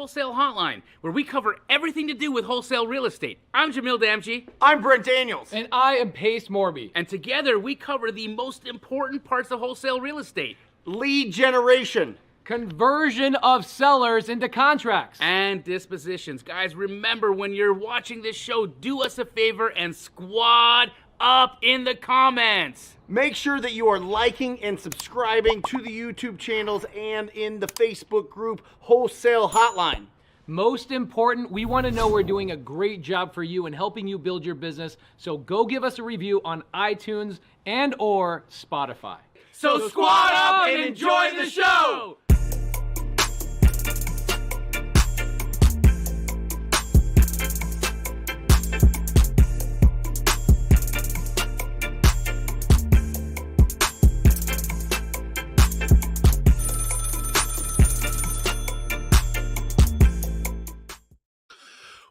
Wholesale Hotline, where we cover everything to do with wholesale real estate. I'm Jamil Damji. I'm Brent Daniels. And I am Pace Morby. And together we cover the most important parts of wholesale real estate. Lead generation. Conversion of sellers into contracts. And dispositions. Guys, remember when you're watching this show, do us a favor and squad up in the comments. Make sure that you are liking and subscribing to the YouTube channels and in the Facebook group Wholesale Hotline. Most important, we want to know we're doing a great job for you and helping you build your business. So go give us a review on iTunes and or Spotify. So squad up and enjoy the show.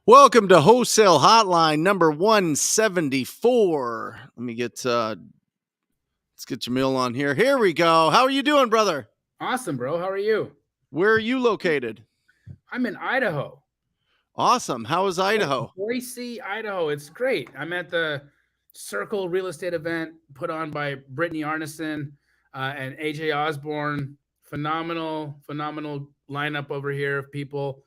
Welcome to Wholesale Hotline number 174. Let me get let's get Jamil on here. Here we go. How are you doing, brother? Awesome, bro. How are you? Where are you located? I'm in Idaho. Awesome. How is Idaho? Boise, Idaho. It's great. I'm at the Circle Real Estate event put on by Brittany Arneson and AJ Osborne. Phenomenal lineup over here of people.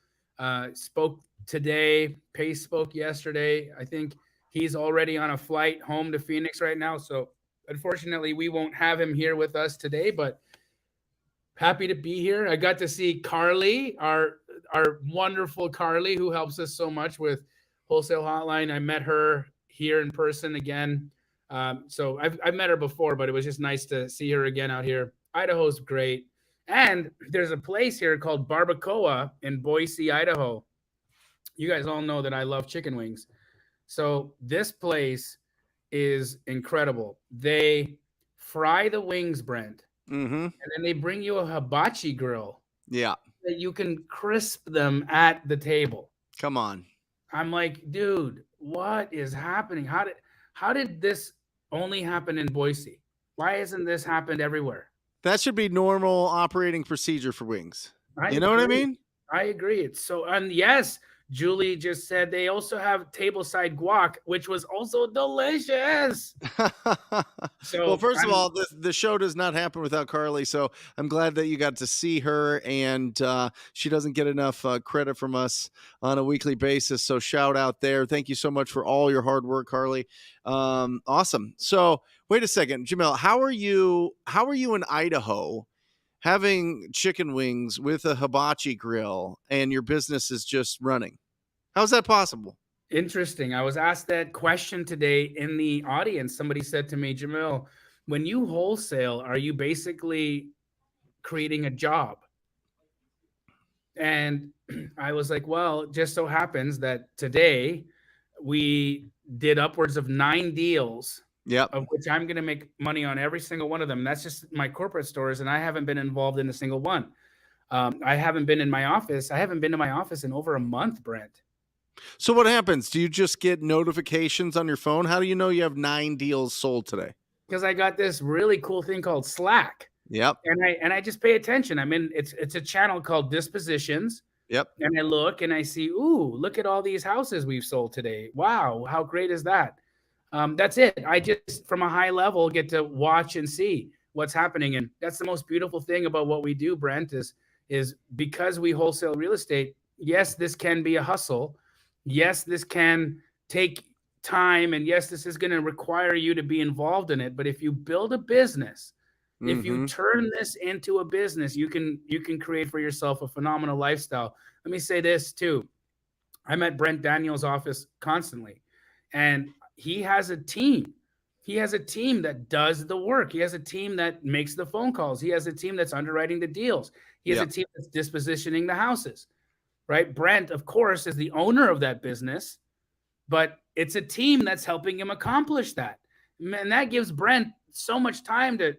Spoke today. Pace spoke yesterday. I think he's already on a flight home to Phoenix right now. So unfortunately, we won't have him here with us today, but happy to be here. I got to see Carly, our wonderful Carly, who helps us so much with Wholesale Hotline. I met her here in person again. So I've met her before, but it was just nice to see her again out here. Idaho's great. And there's a place here called Barbacoa in Boise, Idaho. You guys all know that I love chicken wings. So this place is incredible. They fry the wings, Brent, and then they bring you a hibachi grill. Yeah. That you can crisp them at the table. Come on. I'm like, dude, what is happening? How did this only happen in Boise? Why hasn't this happened everywhere? That should be normal operating procedure for wings. I know what I mean? I agree. It's so, and yes, Julie just said they also have tableside guac, which was also delicious. So, well, first of all, the show does not happen without Carly, so I'm glad that you got to see her, and she doesn't get enough credit from us on a weekly basis, so shout out there. Thank you so much for all your hard work, Carly. Awesome. So wait a second, Jamil, how are you in Idaho having chicken wings with a hibachi grill and your business is just running? How's that possible? Interesting. I was asked that question today in the audience. Somebody said to me, Jamil, when you wholesale, are you basically creating a job? And I was like, well, it just so happens that today we did upwards of 9 deals. Yep. Of which I'm going to make money on every single one of them. That's just my corporate stores, and I haven't been involved in a single one. I haven't been in my office. I haven't been to my office in over a month, Brent. So what happens? Do you just get notifications on your phone? How do you know you have 9 deals sold today? Because I got this really cool thing called Slack. Yep. And I just pay attention. I mean, it's a channel called Dispositions. Yep. And I look and I see, ooh, look at all these houses we've sold today. Wow, how great is that? That's it. I just, from a high level, get to watch and see what's happening. And that's the most beautiful thing about what we do, Brent, is because we wholesale real estate. Yes, this can be a hustle. Yes, this can take time. And yes, this is going to require you to be involved in it. But if you build a business, if you turn this into a business, you can create for yourself a phenomenal lifestyle. Let me say this too. I'm at Brent Daniels' office constantly, and he has a team. He has a team that does the work. He has a team that makes the phone calls. He has a team that's underwriting the deals. He has a team that's dispositioning the houses, right? Brent, of course, is the owner of that business, but it's a team that's helping him accomplish that. And that gives Brent so much time to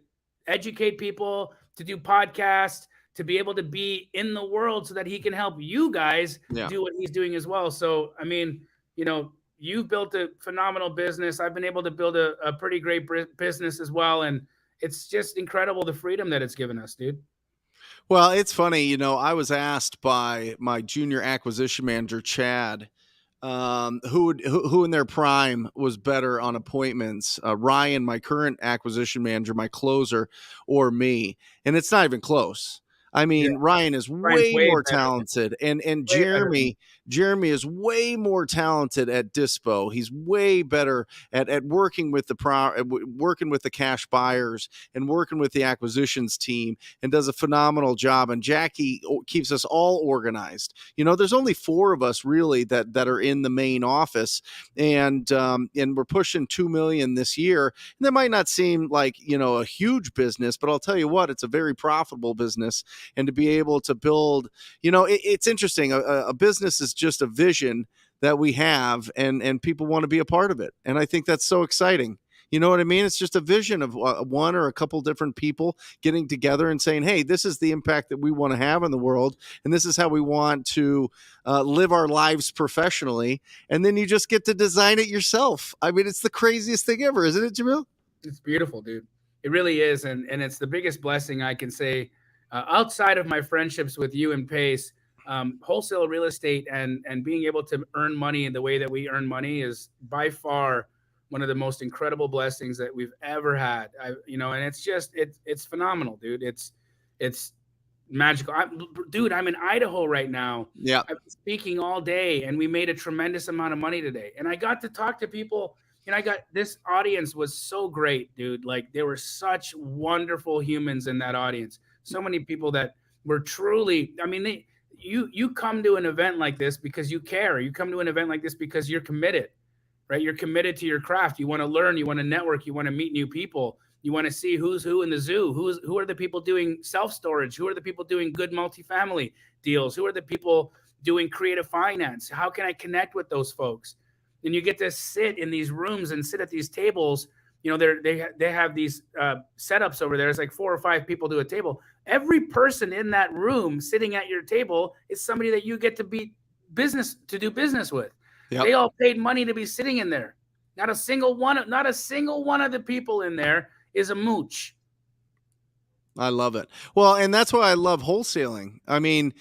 educate people, to do podcasts, to be able to be in the world so that he can help you guys do what he's doing as well. So, I mean, you've built a phenomenal business. I've been able to build a pretty great business as well. And it's just incredible the freedom that it's given us, dude. Well, it's funny, I was asked by my junior acquisition manager, Chad, who in their prime was better on appointments, Ryan, my current acquisition manager, my closer, or me. And it's not even close. I Yeah, mean, Ryan is Brian's way way more better. talented, and Way better. Jeremy is way more talented at dispo. He's way better at working with working with the cash buyers and working with the acquisitions team, and does a phenomenal job. And Jackie keeps us all organized. There's only 4 of us really that are in the main office, and we're pushing 2 million this year. And that might not seem like a huge business, but I'll tell you what, it's a very profitable business. And to be able to build, it's interesting. A business is just a vision that we have, and people want to be a part of it. And I think that's so exciting. You know what I mean? It's just a vision of one or a couple different people getting together and saying, hey, this is the impact that we want to have in the world. And this is how we want to live our lives professionally. And then you just get to design it yourself. I mean, it's the craziest thing ever, isn't it, Jamil? It's beautiful, dude. It really is. And it's the biggest blessing I can say outside of my friendships with you and Pace. Wholesale real estate and being able to earn money in the way that we earn money is by far one of the most incredible blessings that we've ever had. And it's just it's phenomenal, dude. It's magical. I'm in Idaho right now. Yeah. I've been speaking all day, and we made a tremendous amount of money today. And I got to talk to people. This audience was so great, dude. Like, there were such wonderful humans in that audience. So many people that were truly, you come to an event like this because you care. You come to an event like this because you're committed, right? You're committed to your craft. You want to learn, you want to network, you want to meet new people. You want to see who's who in the zoo. Who are the people doing self-storage? Who are the people doing good multifamily deals? Who are the people doing creative finance? How can I connect with those folks? And you get to sit in these rooms and sit at these tables. They have these setups over there. It's like 4 or 5 people to a table. Every person in that room sitting at your table is somebody that you get to do business with. Yep. They all paid money to be sitting in there. Not a single one of the people in there is a mooch. I love it. Well, and that's why I love wholesaling. I mean,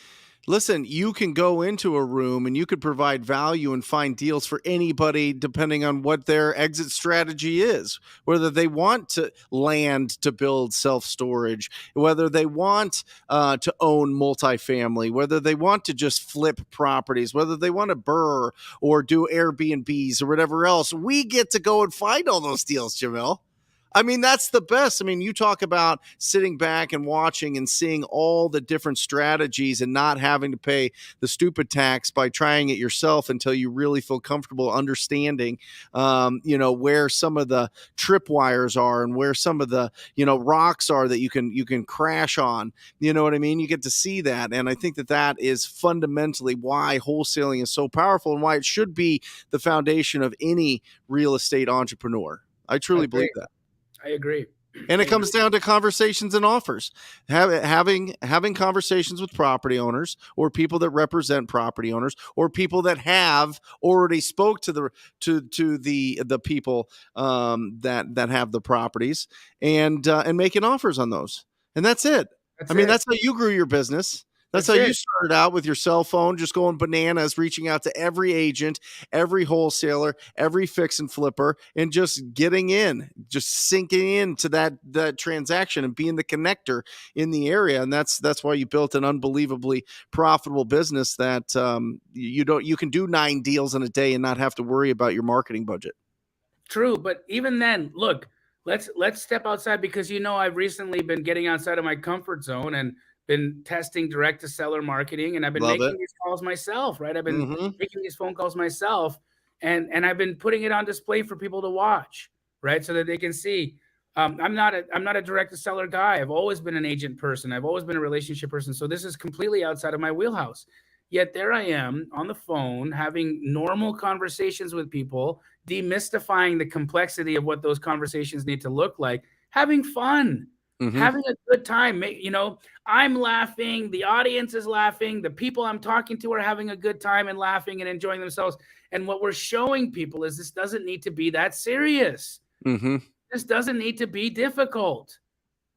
listen, you can go into a room and you could provide value and find deals for anybody depending on what their exit strategy is, whether they want to land to build self-storage, whether they want to own multifamily, whether they want to just flip properties, whether they want to BRRRR or do Airbnbs or whatever else. We get to go and find all those deals, Jamil. I mean, that's the best. I mean, you talk about sitting back and watching and seeing all the different strategies and not having to pay the stupid tax by trying it yourself until you really feel comfortable understanding, where some of the tripwires are and where some of the, rocks are that you can crash on. You know what I mean? You get to see that. And I think that is fundamentally why wholesaling is so powerful and why it should be the foundation of any real estate entrepreneur. I truly believe that. I agree. And it comes down to conversations and offers. Having conversations with property owners or people that represent property owners or people that have already spoke to the people that have the properties and making offers on those. And that's it. That's how you grew your business. That's how you started out, with your cell phone, just going bananas, reaching out to every agent, every wholesaler, every fix and flipper, and just getting in, just sinking into that transaction and being the connector in the area. And that's why you built an unbelievably profitable business that you can do 9 deals in a day and not have to worry about your marketing budget. True, but even then, look, let's step outside, because I've recently been getting outside of my comfort zone and been testing direct to seller marketing, and I've been making these calls myself, right? I've been making these phone calls myself, and I've been putting it on display for people to watch, right? So that they can see. I'm not a direct to seller guy. I've always been an agent person. I've always been a relationship person. So this is completely outside of my wheelhouse. Yet there I am on the phone having normal conversations with people, demystifying the complexity of what those conversations need to look like, having fun. Having a good time. I'm laughing. The audience is laughing. The people I'm talking to are having a good time and laughing and enjoying themselves. And what we're showing people is this doesn't need to be that serious. This doesn't need to be difficult.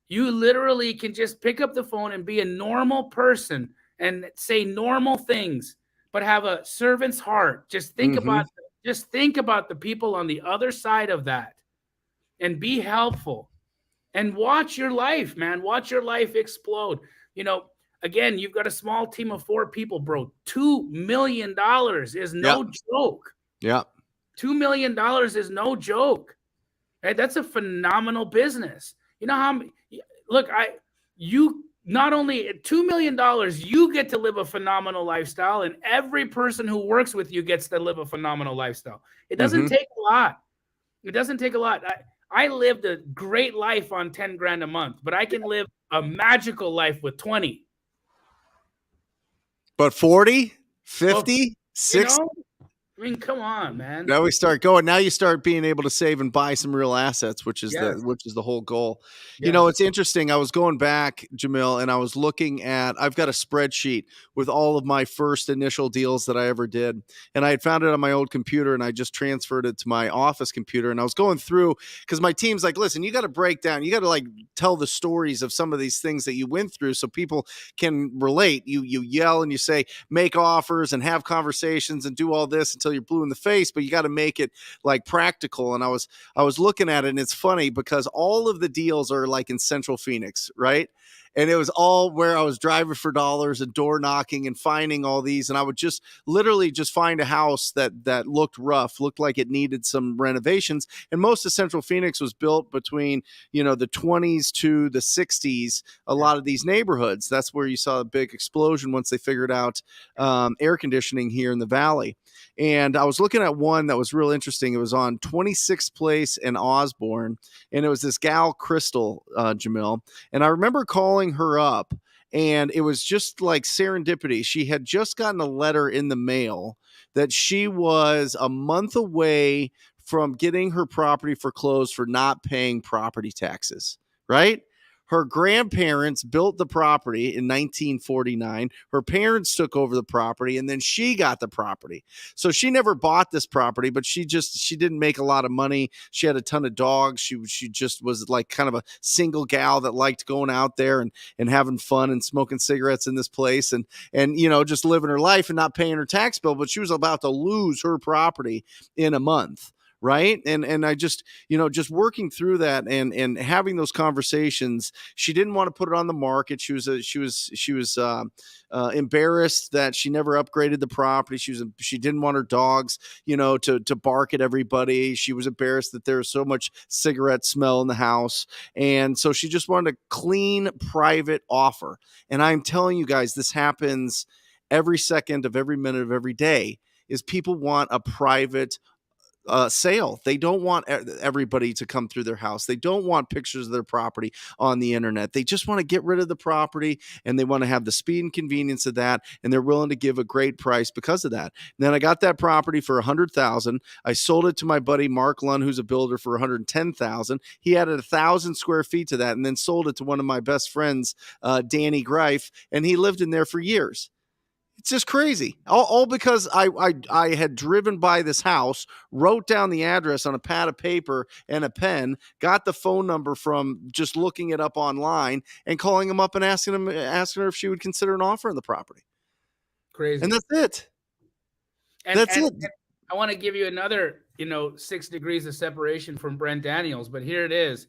You literally can just pick up the phone and be a normal person and say normal things, but have a servant's heart. Just think Mhm. about the people on the other side of that and be helpful and watch your life, man. Watch your life explode. Again, you've got a small team of 4 people, bro. $2 million is Yeah. no joke. Yeah. $2 million is no joke. Right? That's a phenomenal business. You know how look, you not only $2 million, you get to live a phenomenal lifestyle, and every person who works with you gets to live a phenomenal lifestyle. It doesn't Mhm. take a lot. It doesn't take a lot. I lived a great life on 10 grand a month, but I can live a magical life with 20. But 40, Well, 50, 60. I mean, come on, man. Now we start going. Now you start being able to save and buy some real assets, which is Yes. the whole goal. Yes. It's interesting. I was going back, Jamil, and I was looking at. I've got a spreadsheet with all of my first initial deals that I ever did, and I had found it on my old computer, and I just transferred it to my office computer. And I was going through because my team's like, "Listen, you got to break down. You got to like tell the stories of some of these things that you went through, so people can relate." You yell and you say, "Make offers and have conversations and do all this until you're blue in the face," but you got to make it like practical. And I was looking at it, and it's funny because all of the deals are like in Central Phoenix, right? And it was all where I was driving for dollars and door knocking and finding all these. And I would just literally just find a house that looked rough, looked like it needed some renovations. And most of Central Phoenix was built between, the 20s to the 60s. A lot of these neighborhoods, that's where you saw a big explosion once they figured out air conditioning here in the valley. And I was looking at one that was real interesting. It was on 26th Place in Osborne, and it was this gal, Crystal, Jamil. And I remember calling her up, and it was just like serendipity. She had just gotten a letter in the mail that she was a month away from getting her property foreclosed for not paying property taxes, right? Her grandparents built the property in 1949. Her parents took over the property, and then she got the property. So she never bought this property, but she didn't make a lot of money. She had a ton of dogs. She just was like kind of a single gal that liked going out there and having fun and smoking cigarettes in this place and just living her life and not paying her tax bill. But she was about to lose her property in a month. Right. And I just, just working through that and having those conversations. She didn't want to put it on the market. She was embarrassed that she never upgraded the property. She didn't want her dogs, to bark at everybody. She was embarrassed that there was so much cigarette smell in the house. And so she just wanted a clean, private offer. And I'm telling you guys, this happens every second of every minute of every day. Is people want a private sale. They don't want everybody to come through their house. They don't want pictures of their property on the internet. They just want to get rid of the property, and they want to have the speed and convenience of that, and they're willing to give a great price because of that. And then I got that property for $100,000. I sold it to my buddy Mark Lund, who's a builder, for $110,000. He added 1,000 square feet to that, and then sold it to one of my best friends, Danny Greif, and he lived in there for years. It's just crazy. All because I had driven by this house, wrote down the address on a pad of paper and a pen, got the phone number from just looking it up online and calling him up and asking her if she would consider an offer on the property. Crazy. And that's it. And I want to give you another, 6 degrees of separation from Brent Daniels, but here it is.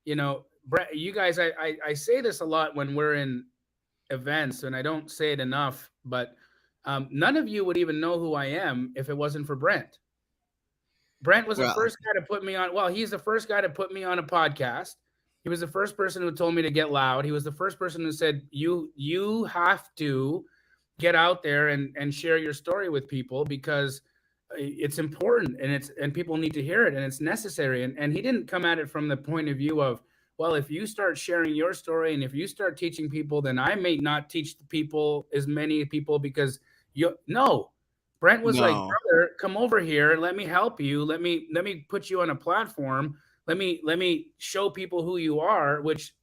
Brent, you guys, I say this a lot when we're in events, and I don't say it enough, but none of you would even know who I am if it wasn't for Brent. Brent was the first guy to put me on. Well, he's the first guy to put me on a podcast. He was the first person who told me to get loud. He was the first person who said, you have to get out there and share your story with people because it's important and people need to hear it and it's necessary. And he didn't come at it from the point of view of, well, if you start sharing your story and if you start teaching people, then I may not teach the people, as many people, because Brent was like, brother, come over here. Let me help you. Let me put you on a platform. Let me show people who you are, which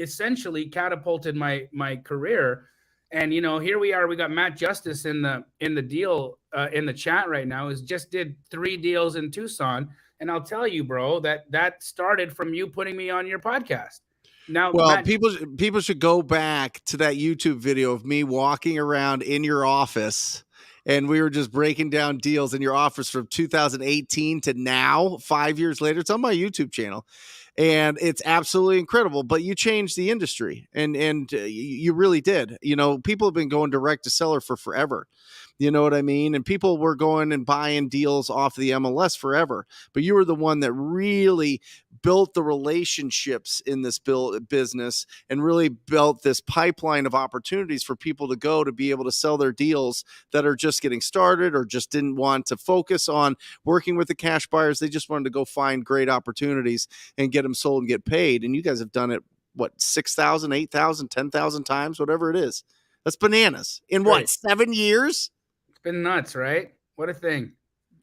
essentially catapulted my career. And here we are. We got Matt Justice in the deal in the chat right now. Is just did 3 deals in Tucson. And I'll tell you, bro, that started from you putting me on your podcast. Now, Well, Matt, people should go back to that YouTube video of me walking around in your office, and we were just breaking down deals in your office from 2018 to now, 5 years later. It's on my YouTube channel, and it's absolutely incredible. But you changed the industry, and you really did. You know, people have been going direct to seller for forever. You know what I mean? And people were going and buying deals off the MLS forever. But you were the one that really built the relationships in this business and really built this pipeline of opportunities for people to go to be able to sell their deals that are just getting started or just didn't want to focus on working with the cash buyers. They just wanted to go find great opportunities and get them sold and get paid. And you guys have done it, what, 6,000, 8,000, 10,000 times, whatever it is. That's bananas. In what, 7 years? it's been nuts, right? What a thing.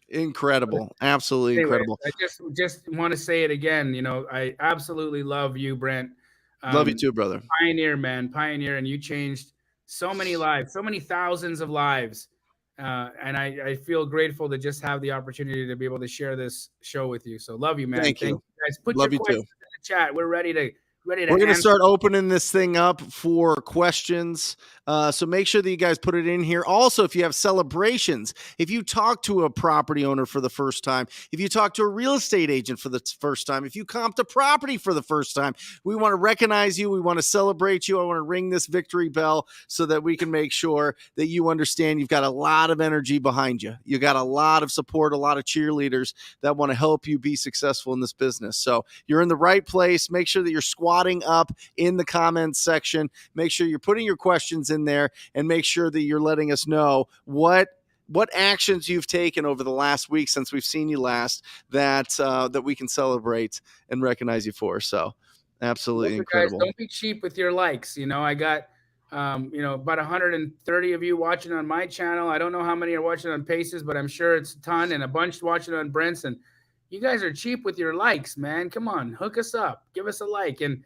Incredible. Absolutely Anyways, incredible. I just want to say it again. You know, I absolutely love you, Brent. Love you too, brother. Pioneer, man, pioneer, and you changed so many lives, so many thousands of lives. And I feel grateful to just have the opportunity to be able to share this show with you. So love you, man. Thank you. Guys. Put Love your you questions too. in the chat. We're ready to We're going to start opening this thing up for questions. So make sure that you guys put it in here. Also, if you have celebrations, if you talk to a property owner for the first time, if you talk to a real estate agent for the first time, if you comped a property for the first time, we want to recognize you. We want to celebrate you. I want to ring this victory bell so that we can make sure that you understand you've got a lot of energy behind you. You got a lot of support, a lot of cheerleaders that want to help you be successful in this business. So you're in the right place. Make sure that you're squatting up in the comments section. Make sure you're putting your questions in there, and make sure that you're letting us know what actions you've taken over the last week since we've seen you last that we can celebrate and recognize you for. So absolutely incredible. Guys, don't be cheap with your likes. You know, I got about 130 of you watching on my channel. I don't know how many are watching on Paces, but I'm sure it's a ton, and a bunch watching on Brent's. And you guys are cheap with your likes, man. Come on, hook us up, give us a like. And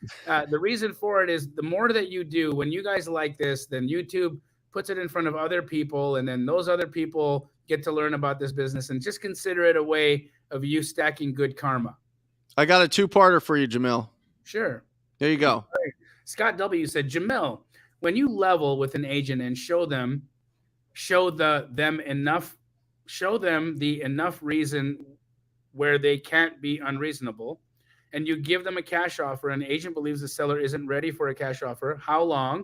the reason for it is the more that you do, when you guys like this, then YouTube puts it in front of other people, and then those other people get to learn about this business, and just consider it a way of you stacking good karma. I got a two-parter for you, Jamil. Sure. There you go. Right. Scott W. said, Jamil, when you level with an agent and show them the enough reason where they can't be unreasonable, and you give them a cash offer, and the agent believes the seller isn't ready for a cash offer, how long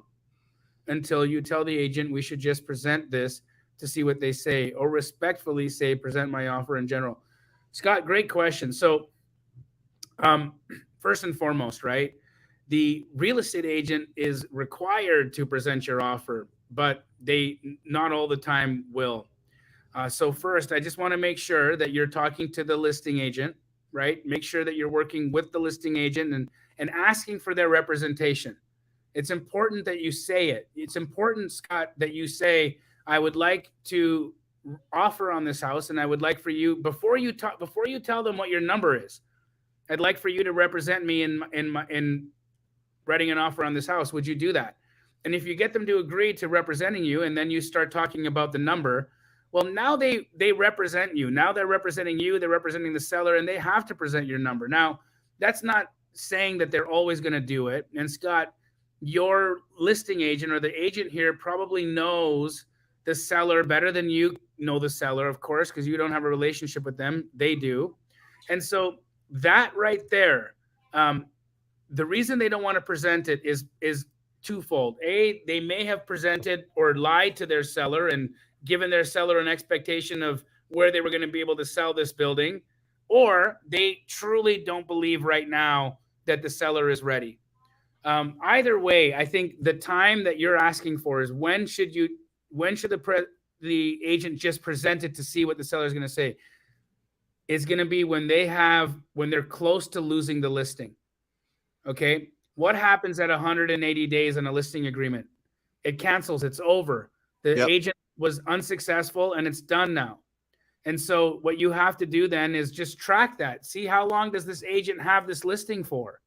until you tell the agent we should just present this to see what they say, or respectfully say, present my offer in general? Scott, great question. So first and foremost, right, the real estate agent is required to present your offer, but they not all the time will. So first, I just want to make sure that you're talking to the listing agent, right? Make sure that you're working with the listing agent and asking for their representation. It's important that you say it. It's important, Scott, that you say, I would like to offer on this house, and I would like for you, before you tell them what your number is, I'd like for you to represent me in writing an offer on this house. Would you do that? And if you get them to agree to representing you, and then you start talking about the number, well, now they represent you. Now they're representing you. They're representing the seller, and they have to present your number. Now, that's not saying that they're always going to do it. And Scott, your listing agent or the agent here probably knows the seller better than you know the seller, of course, because you don't have a relationship with them. They do. And so that right there, the reason they don't want to present it is twofold. A, they may have presented or lied to their seller and given their seller an expectation of where they were going to be able to sell this building, or they truly don't believe right now that the seller is ready. Either way, I think the time that you're asking for is when should the agent just present it to see what the seller is going to say? It's going to be when they're close to losing the listing. Okay. What happens at 180 days on a listing agreement? It cancels. It's over. The agent was unsuccessful, and it's done now. And so what you have to do then is just track that. See how long does this agent have this listing for,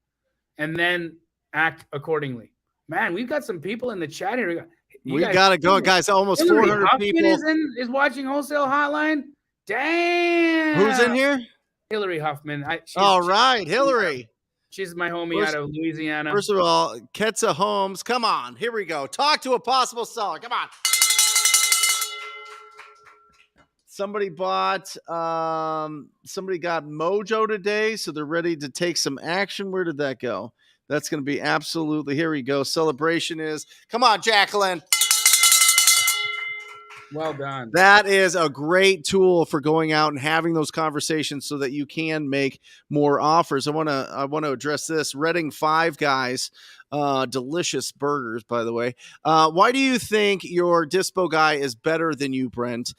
and then act accordingly. Man, we've got some people in the chat here. We got to go, guys. Almost Hillary 400 Huffman people. is watching Wholesale Hotline. Damn. Who's in here? Hillary Huffman. All right, Hillary. She's my homie out of Louisiana. First of all, Ketsa Homes, come on. Here we go. Talk to a possible seller. Come on. Somebody got Mojo today, so they're ready to take some action. Where did that go? That's going to be absolutely, here we go. Celebration is, come on, Jacqueline. Well done. That is a great tool for going out and having those conversations so that you can make more offers. I want to address this. Reading Five Guys, delicious burgers, by the way. Why do you think your dispo guy is better than you, Brent?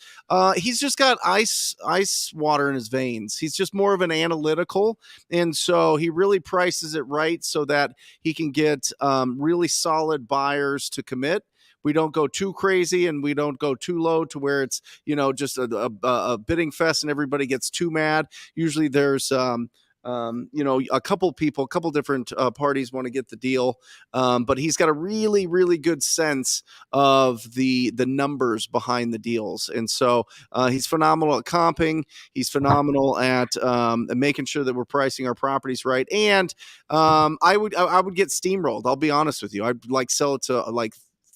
He's just got ice water in his veins. He's just more of an analytical, and so he really prices it right so that he can get really solid buyers to commit. We don't go too crazy and we don't go too low to where it's, just a bidding fest and everybody gets too mad. Usually there's, a couple different parties want to get the deal. But he's got a really, really good sense of the numbers behind the deals. And so he's phenomenal at comping. He's phenomenal at making sure that we're pricing our properties right. And I would get steamrolled. I'll be honest with you. I'd sell it to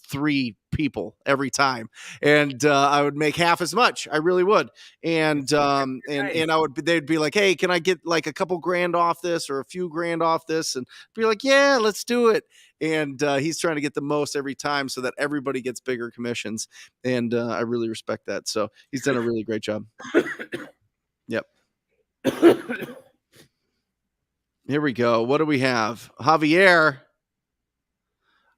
3 people every time, and I would make half as much. I really would. And they'd be like, hey, can I get a couple grand off this or a few grand off this? And be like, yeah, let's do it. And he's trying to get the most every time so that everybody gets bigger commissions. And I really respect that. So he's done a really great job. Yep. Here we go. What do we have? Javier.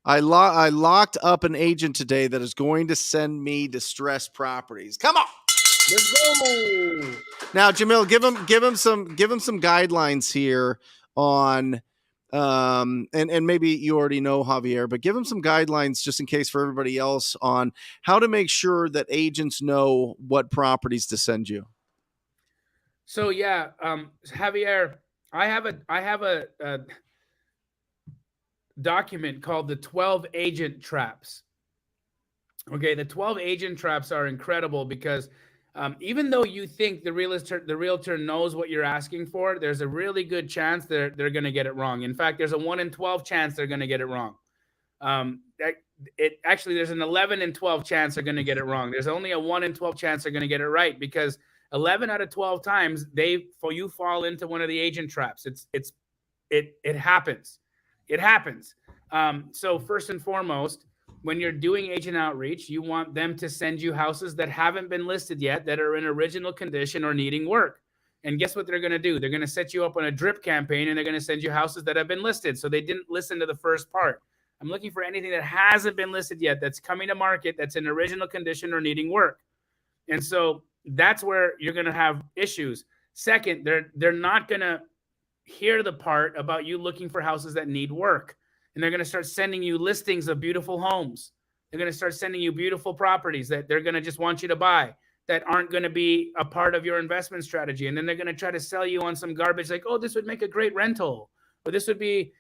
I locked up an agent today that is going to send me distressed properties. Come on. Let's go. Now, Jamil, give him some guidelines here on and maybe you already know Javier, but give him some guidelines just in case for everybody else on how to make sure that agents know what properties to send you. So yeah, Javier, I have a document called the 12 agent traps. Okay, the 12 agent traps are incredible because even though you think the realtor knows what you're asking for, there's a really good chance they're going to get it wrong. In fact, there's a 1 in 12 chance they're going to get it wrong. There's an 11 in 12 chance they're going to get it wrong. There's only a 1 in 12 chance they're going to get it right, because 11 out of 12 times you fall into one of the agent traps. It happens. It happens. So first and foremost, when you're doing agent outreach, you want them to send you houses that haven't been listed yet, that are in original condition or needing work. And guess what they're going to do? They're going to set you up on a drip campaign, and they're going to send you houses that have been listed. So they didn't listen to the first part. I'm looking for anything that hasn't been listed yet, that's coming to market, that's in original condition or needing work. And so that's where you're going to have issues. Second, they're not going to hear the part about you looking for houses that need work. And they're going to start sending you listings of beautiful homes. They're going to start sending you beautiful properties that they're going to just want you to buy, that aren't going to be a part of your investment strategy. And then they're going to try to sell you on some garbage like, oh, this would make a great rental, or this would be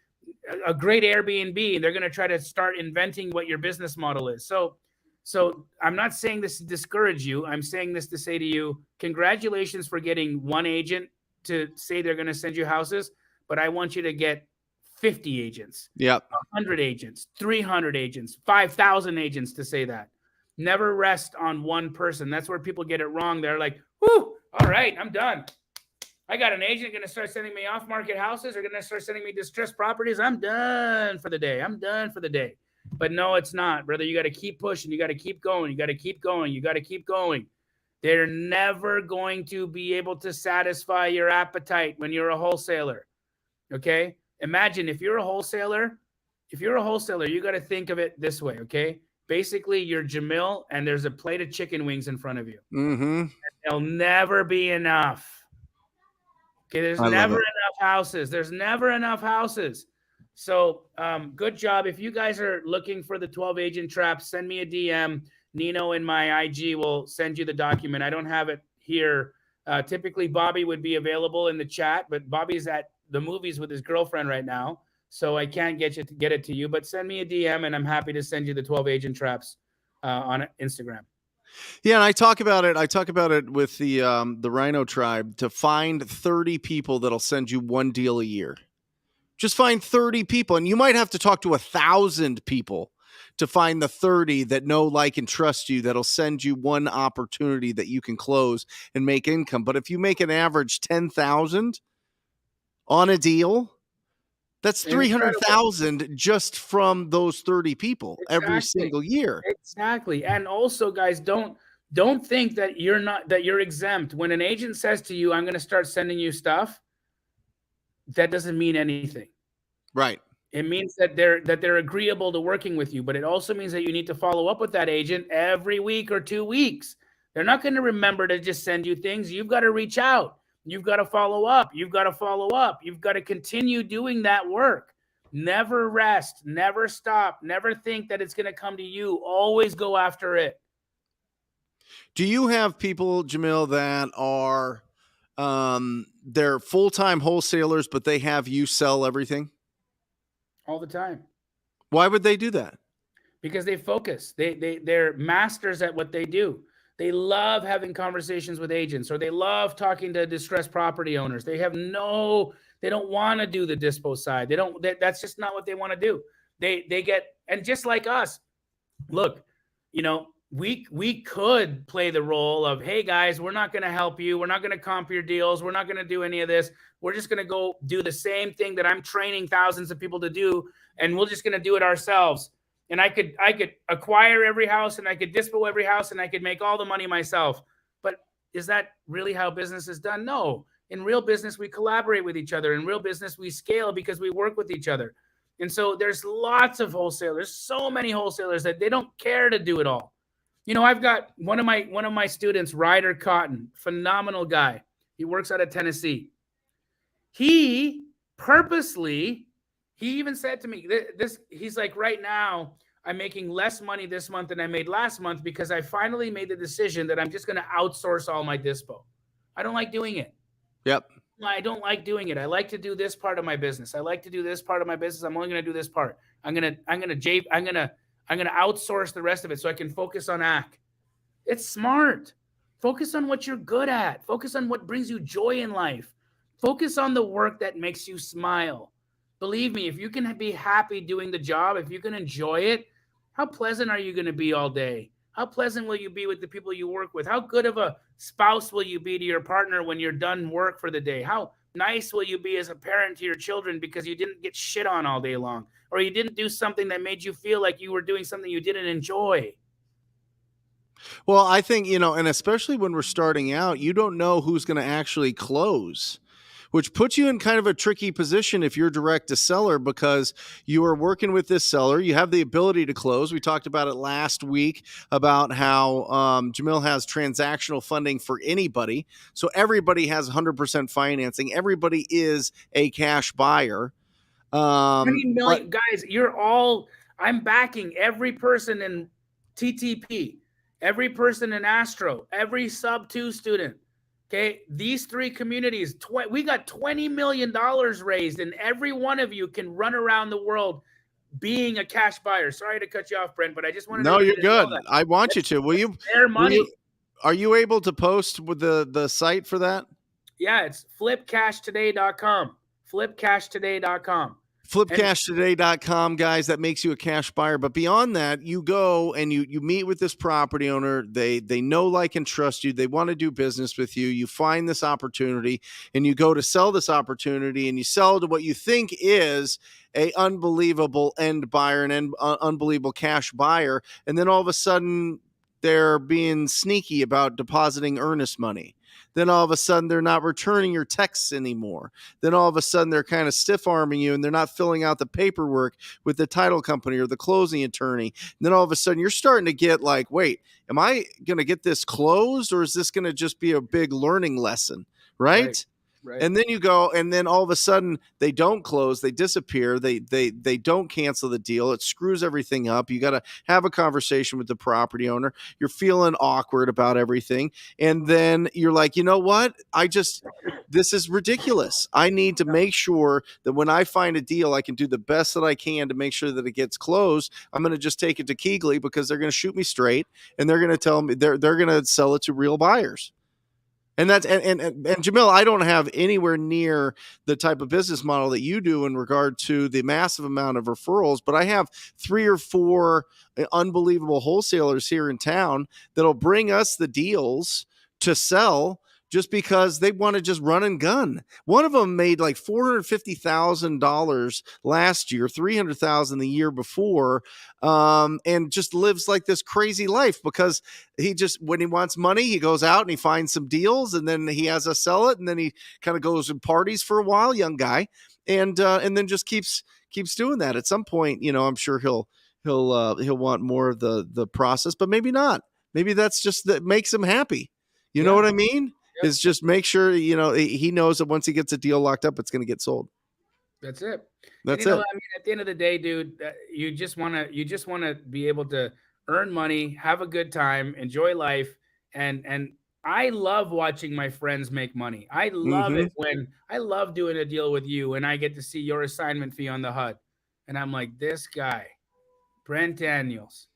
a great Airbnb. And they're going to try to start inventing what your business model is. So I'm not saying this to discourage you. I'm saying this to say to you, congratulations for getting one agent to say they're going to send you houses, but I want you to get 50 agents, 100 agents, 300 agents, 5,000 agents to say that. Never rest on one person. That's where people get it wrong. They're like, whoo, all right, I'm done. I got an agent going to start sending me off-market houses, or going to start sending me distressed properties. I'm done for the day. I'm done for the day. But no, it's not, brother. You got to keep pushing. You got to keep going. You got to keep going. You got to keep going. They're never going to be able to satisfy your appetite when you're a wholesaler. Okay? Imagine if you're a wholesaler, you got to think of it this way, okay? Basically, you're Jamil, and there's a plate of chicken wings in front of you. Mm-hmm. There'll never be enough. Okay, there's never enough houses. There's never enough houses. So good job. If you guys are looking for the 12 agent traps, send me a DM. Nino in my IG will send you the document. I don't have it here. Typically, Bobby would be available in the chat, but Bobby's at the movies with his girlfriend right now, so I can't get it to you. But send me a DM, and I'm happy to send you the 12 agent traps on Instagram. Yeah, and I talk about it with the Rhino Tribe, to find 30 people that'll send you one deal a year. Just find 30 people, and you might have to talk to 1,000 people to find the 30 that know, like, and trust you, that'll send you one opportunity that you can close and make income. But if you make an average 10,000 on a deal, that's 300,000 just from those 30 people every single year. Exactly. And also, guys, don't think that you're exempt. When an agent says to you, I'm going to start sending you stuff, that doesn't mean anything. Right. It means that they're agreeable to working with you, but it also means that you need to follow up with that agent every week or 2 weeks. They're not going to remember to just send you things. You've got to reach out. You've got to follow up. You've got to follow up. You've got to continue doing that work. Never rest. Never stop. Never think that it's going to come to you. Always go after it. Do you have people, Jamil, that are they're full-time wholesalers, but they have you sell everything? All the time. Why would they do that? Because they focus. They're masters at what they do. They love having conversations with agents, or they love talking to distressed property owners. They don't want to do the dispo side. That's just not what they want to do. And just like us, look, we could play the role of, hey guys, we're not going to help you. We're not going to comp your deals. We're not going to do any of this. We're just going to go do the same thing that I'm training thousands of people to do. And we're just going to do it ourselves. And I could acquire every house, and I could dispo every house, and I could make all the money myself. But is that really how business is done? No. In real business, we collaborate with each other. In real business, we scale because we work with each other. And so there's lots of wholesalers, so many wholesalers that they don't care to do it all. I've got one of my students, Ryder Cotton, phenomenal guy. He works out of Tennessee. He even said to me, he's like, right now, I'm making less money this month than I made last month because I finally made the decision that I'm just going to outsource all my dispo. I don't like doing it. Yep. I don't like doing it. I like to do this part of my business. I like to do this part of my business. I'm only going to do this part. I'm going to outsource the rest of it so I can focus on AC. It's smart. Focus on what you're good at. Focus on what brings you joy in life. Focus on the work that makes you smile. Believe me, if you can be happy doing the job, if you can enjoy it, how pleasant are you going to be all day? How pleasant will you be with the people you work with? How good of a spouse will you be to your partner when you're done work for the day? How nice will you be as a parent to your children because you didn't get shit on all day long, or you didn't do something that made you feel like you were doing something you didn't enjoy? Well, I think, and especially when we're starting out, you don't know who's going to actually close, which puts you in kind of a tricky position if you're direct to seller, because you are working with this seller. You have the ability to close. We talked about it last week about how Jamil has transactional funding for anybody. So everybody has 100% financing. Everybody is a cash buyer. 20 million guys, I'm backing every person in TTP, every person in Astro, every sub-2 student. Okay, these three communities, we got $20 million raised, and every one of you can run around the world being a cash buyer. Sorry to cut you off, Brent, but I just wanted to. No, you're good. I want you to. Will you? Their money. Are you able to post with the site for that? Yeah, it's flipcashtoday.com. Flipcashtoday.com. Flipcashtoday.com, guys. That makes you a cash buyer. But beyond that, you go and you meet with this property owner. They know, like, and trust you. They want to do business with you. You find this opportunity and you go to sell this opportunity, and you sell to what you think is a unbelievable end buyer, an unbelievable cash buyer. And then all of a sudden they're being sneaky about depositing earnest money. Then all of a sudden they're not returning your texts anymore. Then all of a sudden they're kind of stiff-arming you, and they're not filling out the paperwork with the title company or the closing attorney. And then all of a sudden you're starting to get like, wait, am I going to get this closed, or is this going to just be a big learning lesson? Right? Right. And then you go, and then all of a sudden they don't close, they disappear, they don't cancel the deal. It screws everything up. You got to have a conversation with the property owner. You're feeling awkward about everything. And then you're like, you know what? This is ridiculous. I need to make sure that when I find a deal, I can do the best that I can to make sure that it gets closed. I'm going to just take it to Keegley because they're going to shoot me straight, and they're going to tell me they're going to sell it to real buyers. And that's and Jamil, I don't have anywhere near the type of business model that you do in regard to the massive amount of referrals, but I have 3 or 4 unbelievable wholesalers here in town that'll bring us the deals to sell just because they want to just run and gun. One of them made like $450,000 last year, $300,000 the year before, and just lives like this crazy life because he just, when he wants money, he goes out and he finds some deals, and then he has us sell it, and then he kind of goes and parties for a while, young guy, and then just keeps doing that. At some point, I'm sure he'll want more of the process, but maybe not. Maybe that's just that makes him happy. You know what I mean? Is just make sure, he knows that once he gets a deal locked up, it's going to get sold. That's it. That's it. I mean, at the end of the day, dude, you just want to be able to earn money, have a good time, enjoy life. And I love watching my friends make money. I love it when I love doing a deal with you and I get to see your assignment fee on the HUD. And I'm like, this guy, Brent Daniels,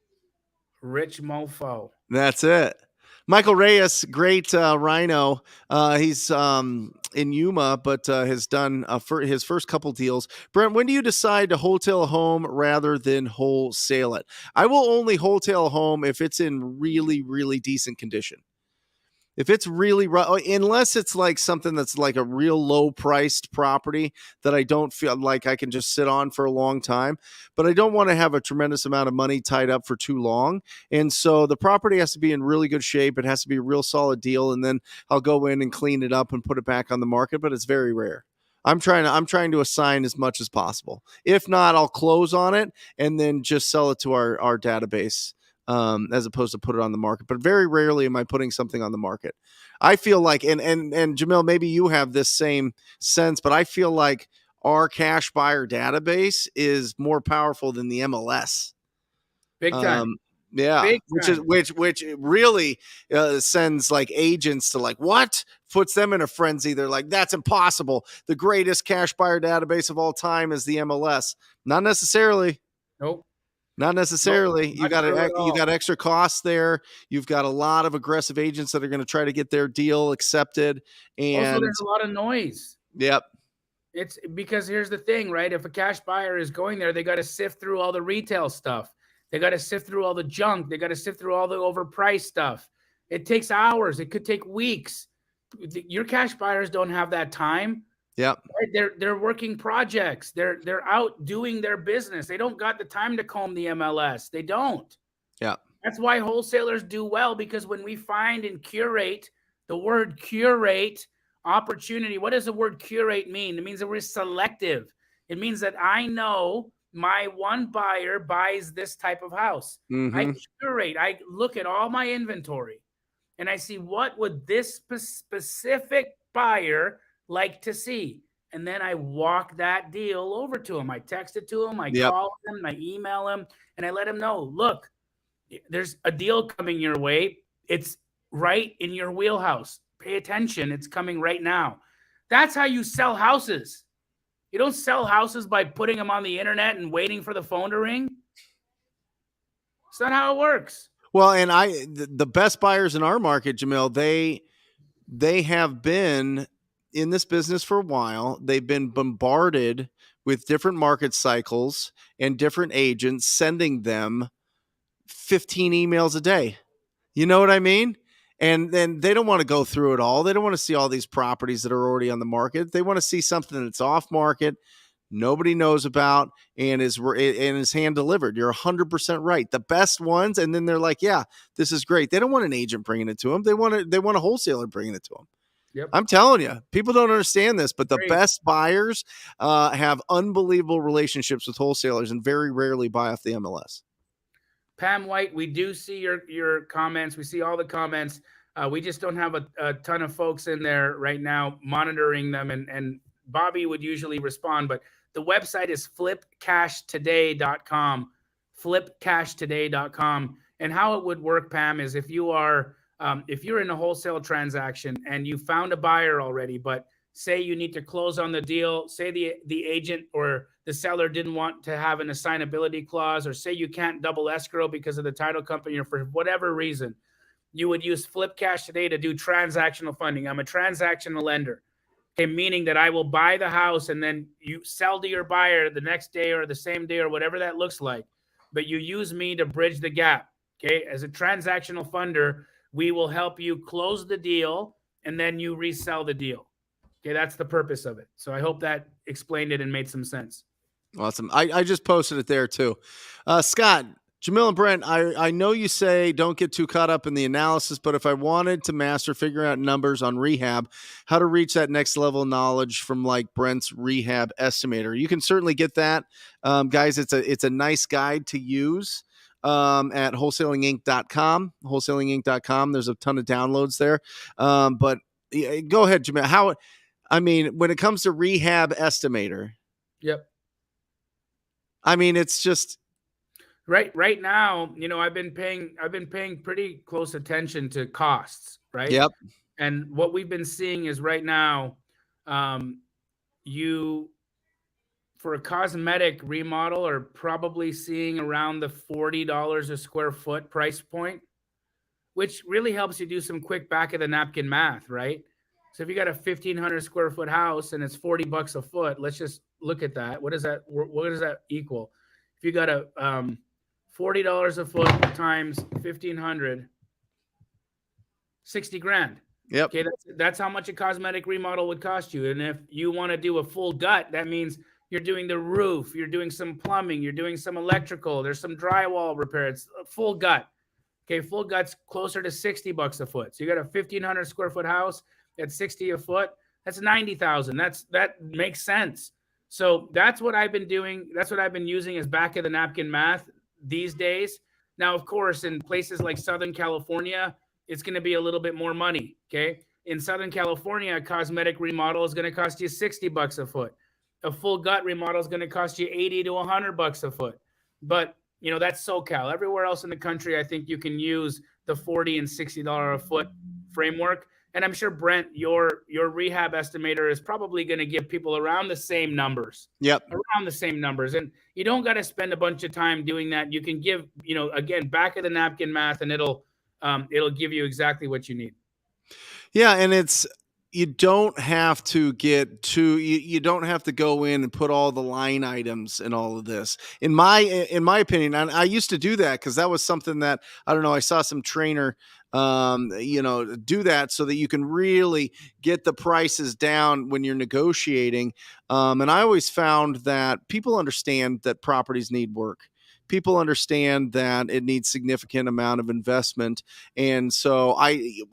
rich mofo. That's it. Michael Reyes, great Rhino. He's in Yuma, but has done his first couple deals. Brent, when do you decide to wholesale a home rather than wholesale it? I will only wholesale a home if it's in really, really decent condition. If it's really, unless it's like something that's like a real low priced property that I don't feel like I can just sit on for a long time, but I don't want to have a tremendous amount of money tied up for too long. And so the property has to be in really good shape. It has to be a real solid deal. And then I'll go in and clean it up and put it back on the market, but it's very rare. I'm trying to assign as much as possible. If not, I'll close on it and then just sell it to our database. As opposed to put it on the market, but very rarely am I putting something on the market. I feel like, and Jamil, maybe you have this same sense, but I feel like our cash buyer database is more powerful than the MLS. Big time. Yeah, Big time. which really sends like agents to like, what? Puts them in a frenzy. They're like, that's impossible. The greatest cash buyer database of all time is the MLS. Not necessarily. Nope. Not necessarily. Nope, you got extra costs there. You've got a lot of aggressive agents that are going to try to get their deal accepted. And also, there's a lot of noise. Yep. It's because here's the thing, right? If a cash buyer is going there, they got to sift through all the retail stuff. They got to sift through all the junk. They got to sift through all the overpriced stuff. It takes hours. It could take weeks. Your cash buyers don't have that time. Yep. Right? They're working projects. They're out doing their business. They don't got the time to comb the MLS. They don't. Yeah. That's why wholesalers do well, because when we find and curate, the word curate, opportunity, what does the word curate mean? It means that we're selective. It means that I know my one buyer buys this type of house. I curate. I look at all my inventory and I see what would this specific buyer like to see. And then I walk that deal over to him. I text it to him. I call him. I email him. And I let him know, look, there's a deal coming your way. It's right in your wheelhouse. Pay attention. It's coming right now. That's how you sell houses. You don't sell houses by putting them on the internet and waiting for the phone to ring. It's not how it works. Well, and the best buyers in our market, Jamil, they have been in this business for a while. They've been bombarded with different market cycles and different agents sending them 15 emails a day. You know what I mean? And then they don't want to go through it all. They don't want to see all these properties that are already on the market. They want to see something that's off market, nobody knows about, and is hand delivered. You're 100% right. The best ones, and then they're like, yeah, this is great. They don't want an agent bringing it to them. They want a wholesaler bringing it to them. Yep. I'm telling you, people don't understand this, but the best buyers have unbelievable relationships with wholesalers and very rarely buy off the MLS. Pam White, we do see your comments. We see all the comments. We just don't have a ton of folks in there right now monitoring them. And Bobby would usually respond, but the website is flipcashtoday.com, flipcashtoday.com. And how it would work, Pam, is if you're in a wholesale transaction and you found a buyer already, but say you need to close on the deal, say the agent or the seller didn't want to have an assignability clause, or say you can't double escrow because of the title company or for whatever reason, you would use Flip Cash today to do transactional funding. I'm a transactional lender. Okay, meaning that I will buy the house and then you sell to your buyer the next day or the same day or whatever that looks like. But you use me to bridge the gap. Okay, as a transactional funder, we will help you close the deal and then you resell the deal. Okay, that's the purpose of it. So I hope that explained it and made some sense. Awesome. I just posted it there too. Scott, Jamil and Brent, I know you say don't get too caught up in the analysis, but if I wanted to master figuring out numbers on rehab, how to reach that next level knowledge from like Brent's Rehab Estimator, you can certainly get that. Guys, it's a nice guide to use at wholesalinginc.com. Wholesalinginc.com. There's a ton of downloads there. But go ahead, Jamil. When it comes to Rehab Estimator, Yep. I mean, it's just right now, I've been paying pretty close attention to costs, right? Yep. And what we've been seeing is right now, you for a cosmetic remodel are probably seeing around the $40 a square foot price point, which really helps you do some quick back of the napkin math, right? So if you got a 1,500 square foot house and it's $40 a foot, let's just look at that. What does that equal? If you got a $40 a foot times 1,500, 60 grand. Yep. Okay, that's how much a cosmetic remodel would cost you. And if you want to do a full gut, that means you're doing the roof, you're doing some plumbing, you're doing some electrical, there's some drywall repair. It's a full gut. Okay, full gut's closer to $60 a foot. So you got a 1,500 square foot house at 60 a foot. That's 90,000. That makes sense. So that's what I've been doing. That's what I've been using as back of the napkin math these days. Now, of course, in places like Southern California, it's going to be a little bit more money. Okay. In Southern California, a cosmetic remodel is going to cost you $60 a foot. A full gut remodel is going to cost you $80 to $100 a foot. But that's SoCal. Everywhere else in the country, I think you can use the $40 and $60 a foot framework. And I'm sure, Brent, your rehab estimator is probably going to give people around the same numbers. Yep. Around the same numbers. And you don't got to spend a bunch of time doing that. You can give, again, back of the napkin math, and it'll give you exactly what you need. Yeah. And you don't have to you don't have to go in and put all the line items and all of this. In my opinion, and I used to do that because that was something that, I don't know, I saw some trainer, do that so that you can really get the prices down when you're negotiating. And I always found that people understand that properties need work. People understand that it needs significant amount of investment. And so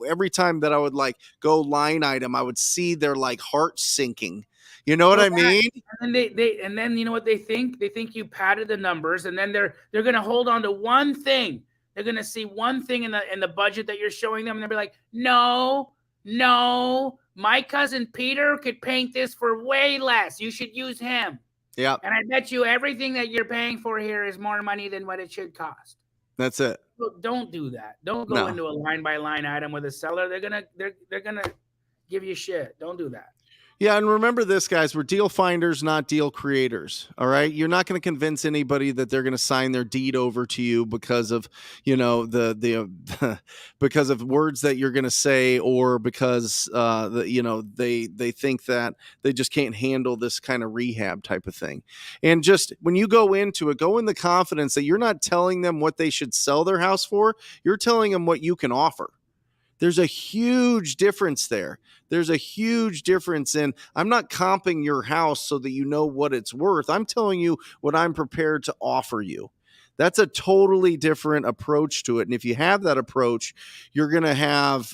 every time that I would like go line item, I would see their like heart sinking. You know what I mean? And then you know what they think? They think you padded the numbers, and then they're going to hold on to one thing. They're going to see one thing in the budget that you're showing them, and they'll be like, no, my cousin Peter could paint this for way less. You should use him. Yeah. And I bet you everything that you're paying for here is more money than what it should cost. That's it. So don't do that. Don't go into a line by line item with a seller. They're gonna give you shit. Don't do that. Yeah, and remember this, guys, we're deal finders, not deal creators. All right. You're not going to convince anybody that they're going to sign their deed over to you because of, because of words that you're going to say, or because they think that they just can't handle this kind of rehab type of thing. And just when you go into it, go in the confidence that you're not telling them what they should sell their house for. You're telling them what you can offer. There's a huge difference there. There's a huge difference in, I'm not comping your house so that you know what it's worth. I'm telling you what I'm prepared to offer you. That's a totally different approach to it. And if you have that approach, you're going to have,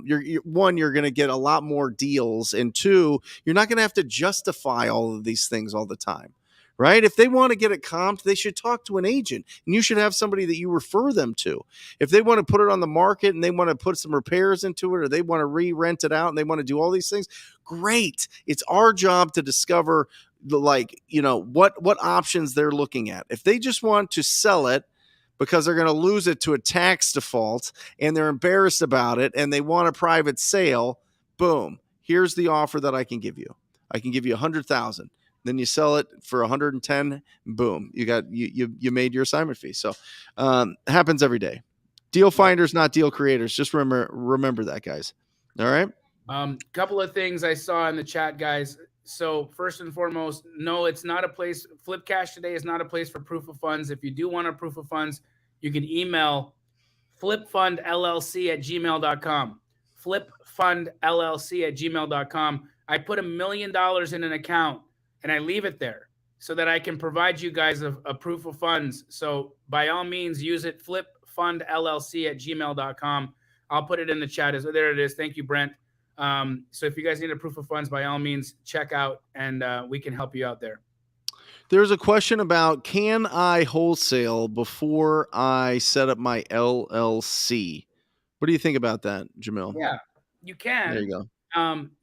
you're going to get a lot more deals. And two, you're not going to have to justify all of these things all the time. Right? If they want to get it comped, they should talk to an agent, and you should have somebody that you refer them to. If they want to put it on the market and they want to put some repairs into it, or they want to re-rent it out and they want to do all these things, great. It's our job to discover what options they're looking at. If they just want to sell it because they're going to lose it to a tax default and they're embarrassed about it and they want a private sale, boom, here's the offer that I can give you. I can give you $100,000. Then you sell it for 110. Boom, you made your assignment fee. So it happens every day. Deal finders, not deal creators. Just remember that, guys. All right. Couple of things I saw in the chat, guys. So first and foremost, no, it's not a place. Flip Cash today is not a place for proof of funds. If you do want a proof of funds, you can email flipfundllc@gmail.com. Flipfundllc@gmail.com. I put $1 million in an account and I leave it there so that I can provide you guys a proof of funds. So by all means, use it. Flipfundllc@gmail.com. I'll put it in the chat. There it is. Thank you, Brent. So if you guys need a proof of funds, by all means, check out and we can help you out there. There's a question about, can I wholesale before I set up my LLC? What do you think about that, Jamil? Yeah, you can. There you go.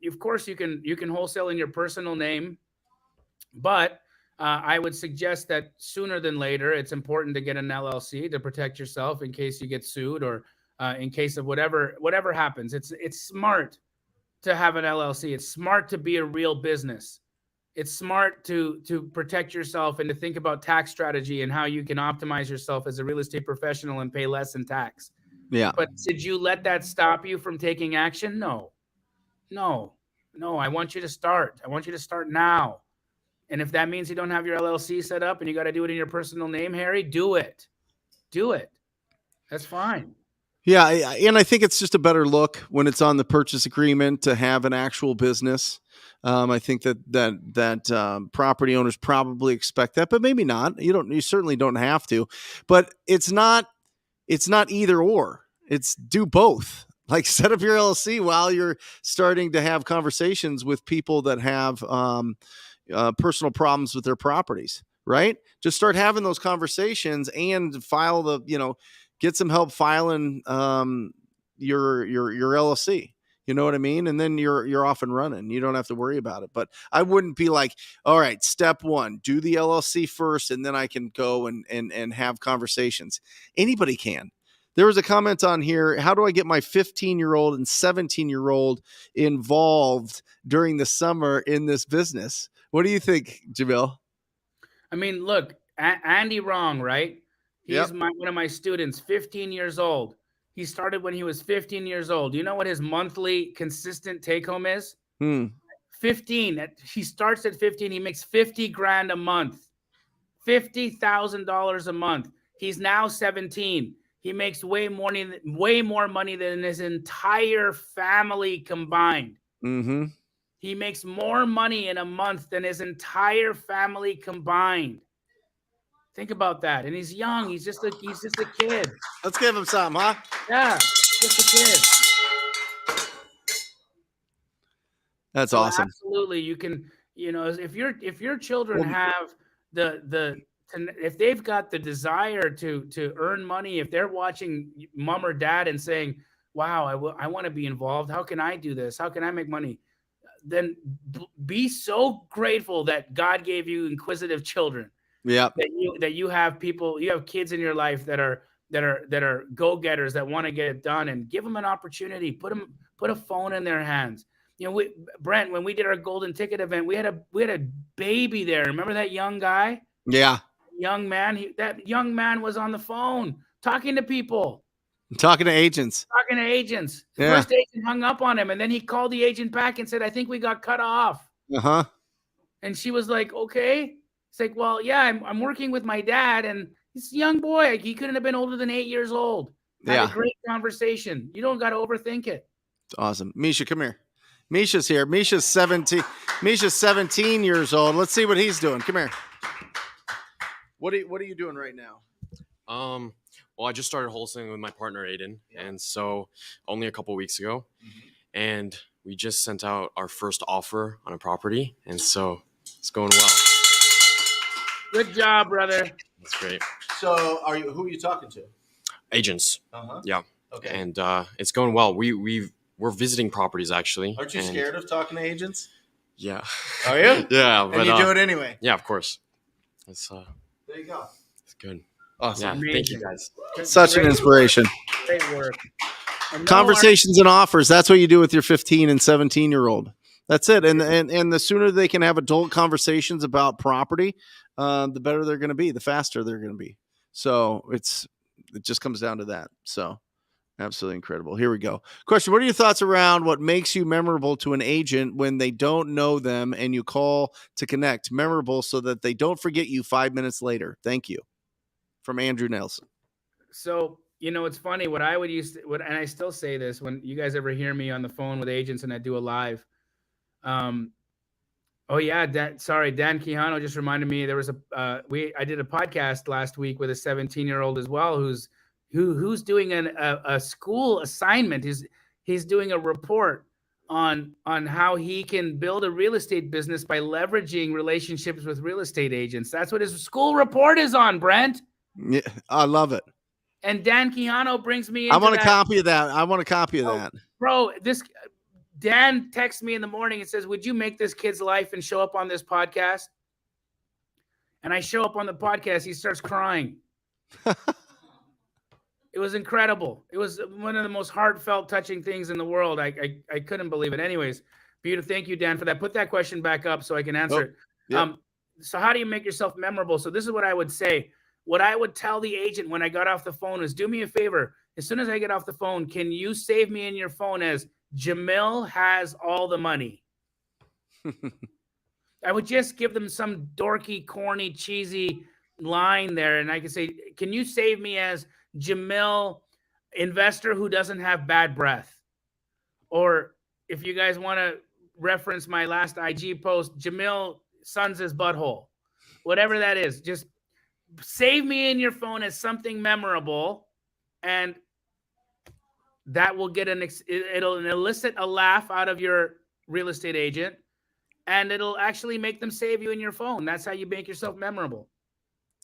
Of course, you can wholesale in your personal name, but I would suggest that sooner than later, it's important to get an LLC to protect yourself in case you get sued or in case of whatever happens. It's smart to have an LLC. It's smart to be a real business. It's smart to protect yourself and to think about tax strategy and how you can optimize yourself as a real estate professional and pay less in tax. Yeah. But did you let that stop you from taking action? No. I want you to start. I want you to start now. And if that means you don't have your LLC set up and you got to do it in your personal name, Harry, do it. Do it. That's fine. Yeah, and I think it's just a better look when it's on the purchase agreement to have an actual business. I think that property owners probably expect that, but maybe not. You certainly don't have to. But it's not either or. It's do both. Like, set up your LLC while you're starting to have conversations with people that have personal problems with their properties, right? Just start having those conversations and file get some help filing your LLC. You know what I mean? And then you're off and running. You don't have to worry about it. But I wouldn't be like, all right, step one, do the LLC first, and then I can go and have conversations. Anybody can. There was a comment on here. How do I get my 15-year-old and 17-year-old involved during the summer in this business? What do you think, Jamil? I mean, look, Andy Wrong, right? He's one of my students, 15 years old. He started when he was 15 years old. Do you know what his monthly consistent take home is? 15. He starts at 15. He makes 50 grand a month, $50,000 a month. He's now 17. He makes way more money than his entire family combined. Mm-hmm. He makes more money in a month than his entire family combined. Think about that. And he's young. He's just a kid. Let's give him some, huh? Yeah, just a kid. That's awesome. Absolutely. You can, if your children have if they've got the desire to earn money, if they're watching mom or dad and saying, wow, I want to be involved. How can I do this? How can I make money? Then be so grateful that God gave you inquisitive children. Yeah. That you have kids in your life that are go-getters that want to get it done, and give them an opportunity. Put a phone in their hands. Brent, when we did our golden ticket event, we had a baby there. Remember that young guy? Yeah. Young man. That young man was on the phone talking to people. Talking to agents. The Yeah. first agent hung up on him, and then he called the agent back and said, I think we got cut off. Uh-huh. And she was like, okay. It's like, well, yeah, I'm working with my dad, and he's a young boy. He couldn't have been older than 8 years old. Had a great conversation. You don't got to overthink it. Awesome. Misha, come here. Misha's here. Misha's 17. Misha's 17 years old. Let's see what he's doing. Come here. What are you doing right now? Well, I just started wholesaling with my partner, Aiden. Yeah. And so only a couple weeks ago. Mm-hmm. And we just sent out our first offer on a property. And so it's going well. Good job, brother. That's great. So who are you talking to? Agents. Uh-huh. Yeah. Okay. And it's going well. We're visiting properties, actually. Aren't you scared of talking to agents? Yeah. Are you? Yeah. And you do it anyway? Yeah, of course. It's there you go. It's good. Awesome. Yeah, thank you, guys. Such an inspiration. Great work. Conversations and offers. That's what you do with your 15 and 17-year-old. That's it. And the sooner they can have adult conversations about property, the better they're going to be, the faster they're going to be. So It just comes down to that. So absolutely incredible. Here we go. Question. What are your thoughts around what makes you memorable to an agent when they don't know them and you call to connect? Memorable so that they don't forget you 5 minutes later. Thank you. From Andrew Nelson. So, it's funny what I would use, and I still say this when you guys ever hear me on the phone with agents and I do a live. Oh yeah, Dan Quijano just reminded me there was I did a podcast last week with a 17-year-old as well who's doing a school assignment. He's doing a report on how he can build a real estate business by leveraging relationships with real estate agents. That's what his school report is on, Brent. Yeah, I love it. And Dan Quijano brings me into I want a copy of that. I want a copy of that. Bro, Dan texts me in the morning and says, would you make this kid's life and show up on this podcast? And I show up on the podcast. He starts crying. It was incredible. It was one of the most heartfelt, touching things in the world. I couldn't believe it. Anyways, beautiful. Thank you, Dan, for that. Put that question back up so I can answer it. Yep. So how do you make yourself memorable? So this is what I would say. What I would tell the agent when I got off the phone is, do me a favor. As soon as I get off the phone, can you save me in your phone as Jamil has all the money? I would just give them some dorky, corny, cheesy line there. And I could say, can you save me as Jamil, investor who doesn't have bad breath? Or if you guys want to reference my last IG post, Jamil suns his butthole. Whatever that is, just save me in your phone as something memorable, and that will get it'll elicit a laugh out of your real estate agent, and it'll actually make them save you in your phone. That's how you make yourself memorable.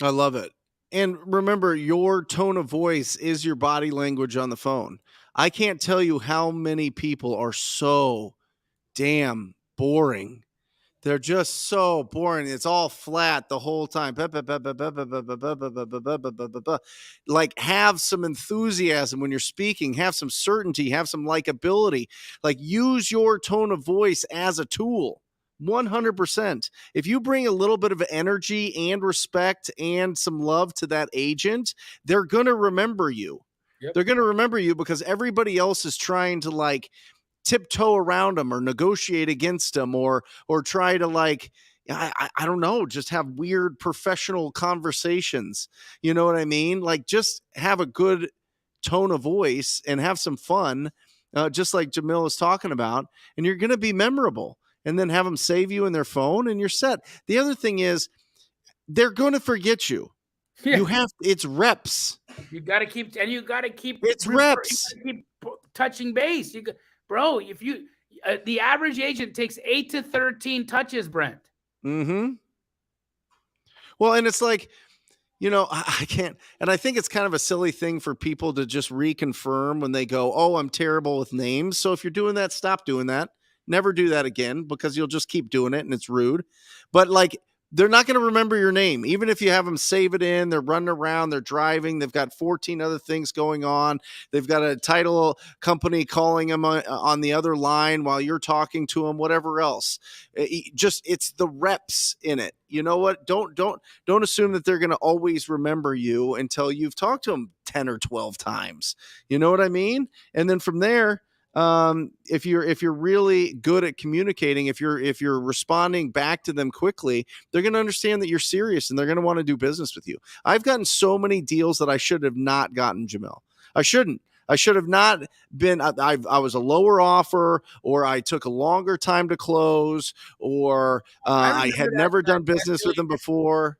I love it. And remember, your tone of voice is your body language on the phone. I can't tell you how many people are so damn boring. They're just so boring. It's all flat the whole time. Like, have some enthusiasm when you're speaking. Have some certainty. Have some likability. Like, use your tone of voice as a tool. 100%. If you bring a little bit of energy and respect and some love to that agent, they're going to remember you. Yep. They're going to remember you because everybody else is trying to, like, tiptoe around them or negotiate against them or try to, like, I don't know, just have weird professional conversations. You know what I mean? Like, just have a good tone of voice and have some fun, just like Jamil is talking about, and you're going to be memorable. And then have them save you in their phone and you're set. The other thing is, they're going to forget you. Yeah. It's reps. You got to keep, it's reps. You keep touching base. Bro, if you, the average agent takes 8 to 13 touches, Brent. Mm-hmm. Well, and it's like, I can't, and I think it's kind of a silly thing for people to just reconfirm when they go, oh, I'm terrible with names. So if you're doing that, stop doing that. Never do that again, because you'll just keep doing it and it's rude. But, like, they're not going to remember your name. Even if you have them save it in, they're running around, they're driving, they've got 14 other things going on. They've got a title company calling them on the other line while you're talking to them, whatever else. It's the reps in it. You know what? Don't assume that they're going to always remember you until you've talked to them 10 or 12 times. You know what I mean? And then from there, if you're really good at communicating, if you're responding back to them quickly, they're going to understand that you're serious and they're going to want to do business with you. I've gotten so many deals that I should have not gotten, Jamil. I should have not been. I was a lower offer, or I took a longer time to close, or I had never done business with them before.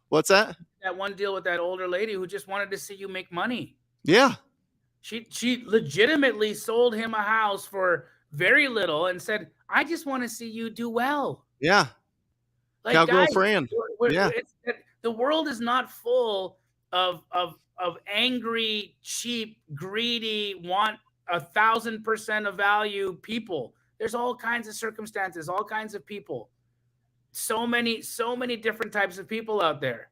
What's that? That one deal with that older lady who just wanted to see you make money. Yeah. She legitimately sold him a house for very little and said, I just want to see you do well. Yeah. Like, cowgirl Fran. Yeah. The world is not full of angry, cheap, greedy, want 1,000% of value people. There's all kinds of circumstances, all kinds of people. So many different types of people out there.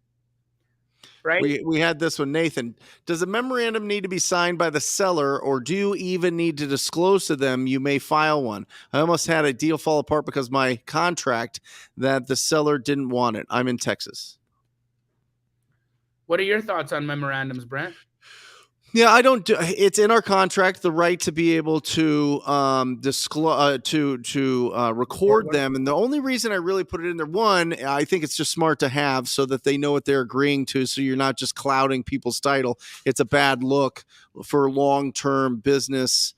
Right. We had this one, Nathan. Does a memorandum need to be signed by the seller, or do you even need to disclose to them you may file one? I almost had a deal fall apart because my contract that the seller didn't want it. I'm in Texas. What are your thoughts on memorandums, Brent? Yeah, I don't do. It's in our contract the right to be able to disclose to record them, and the only reason I really put it in there, one, I think it's just smart to have so that they know what they're agreeing to, so you're not just clouding people's title. It's a bad look for long-term business.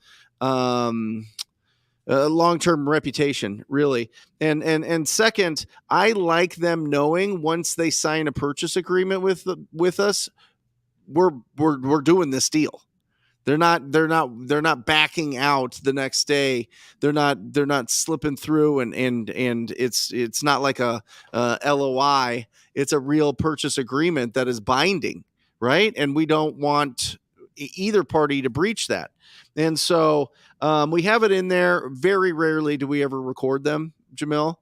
Long-term reputation, really, and second, I like them knowing once they sign a purchase agreement with us, we're doing this deal. They're not backing out the next day. They're not slipping through and it's not like a LOI. It's a real purchase agreement that is binding, right? And we don't want either party to breach that. And so we have it in there. Very rarely do we ever record them, Jamil,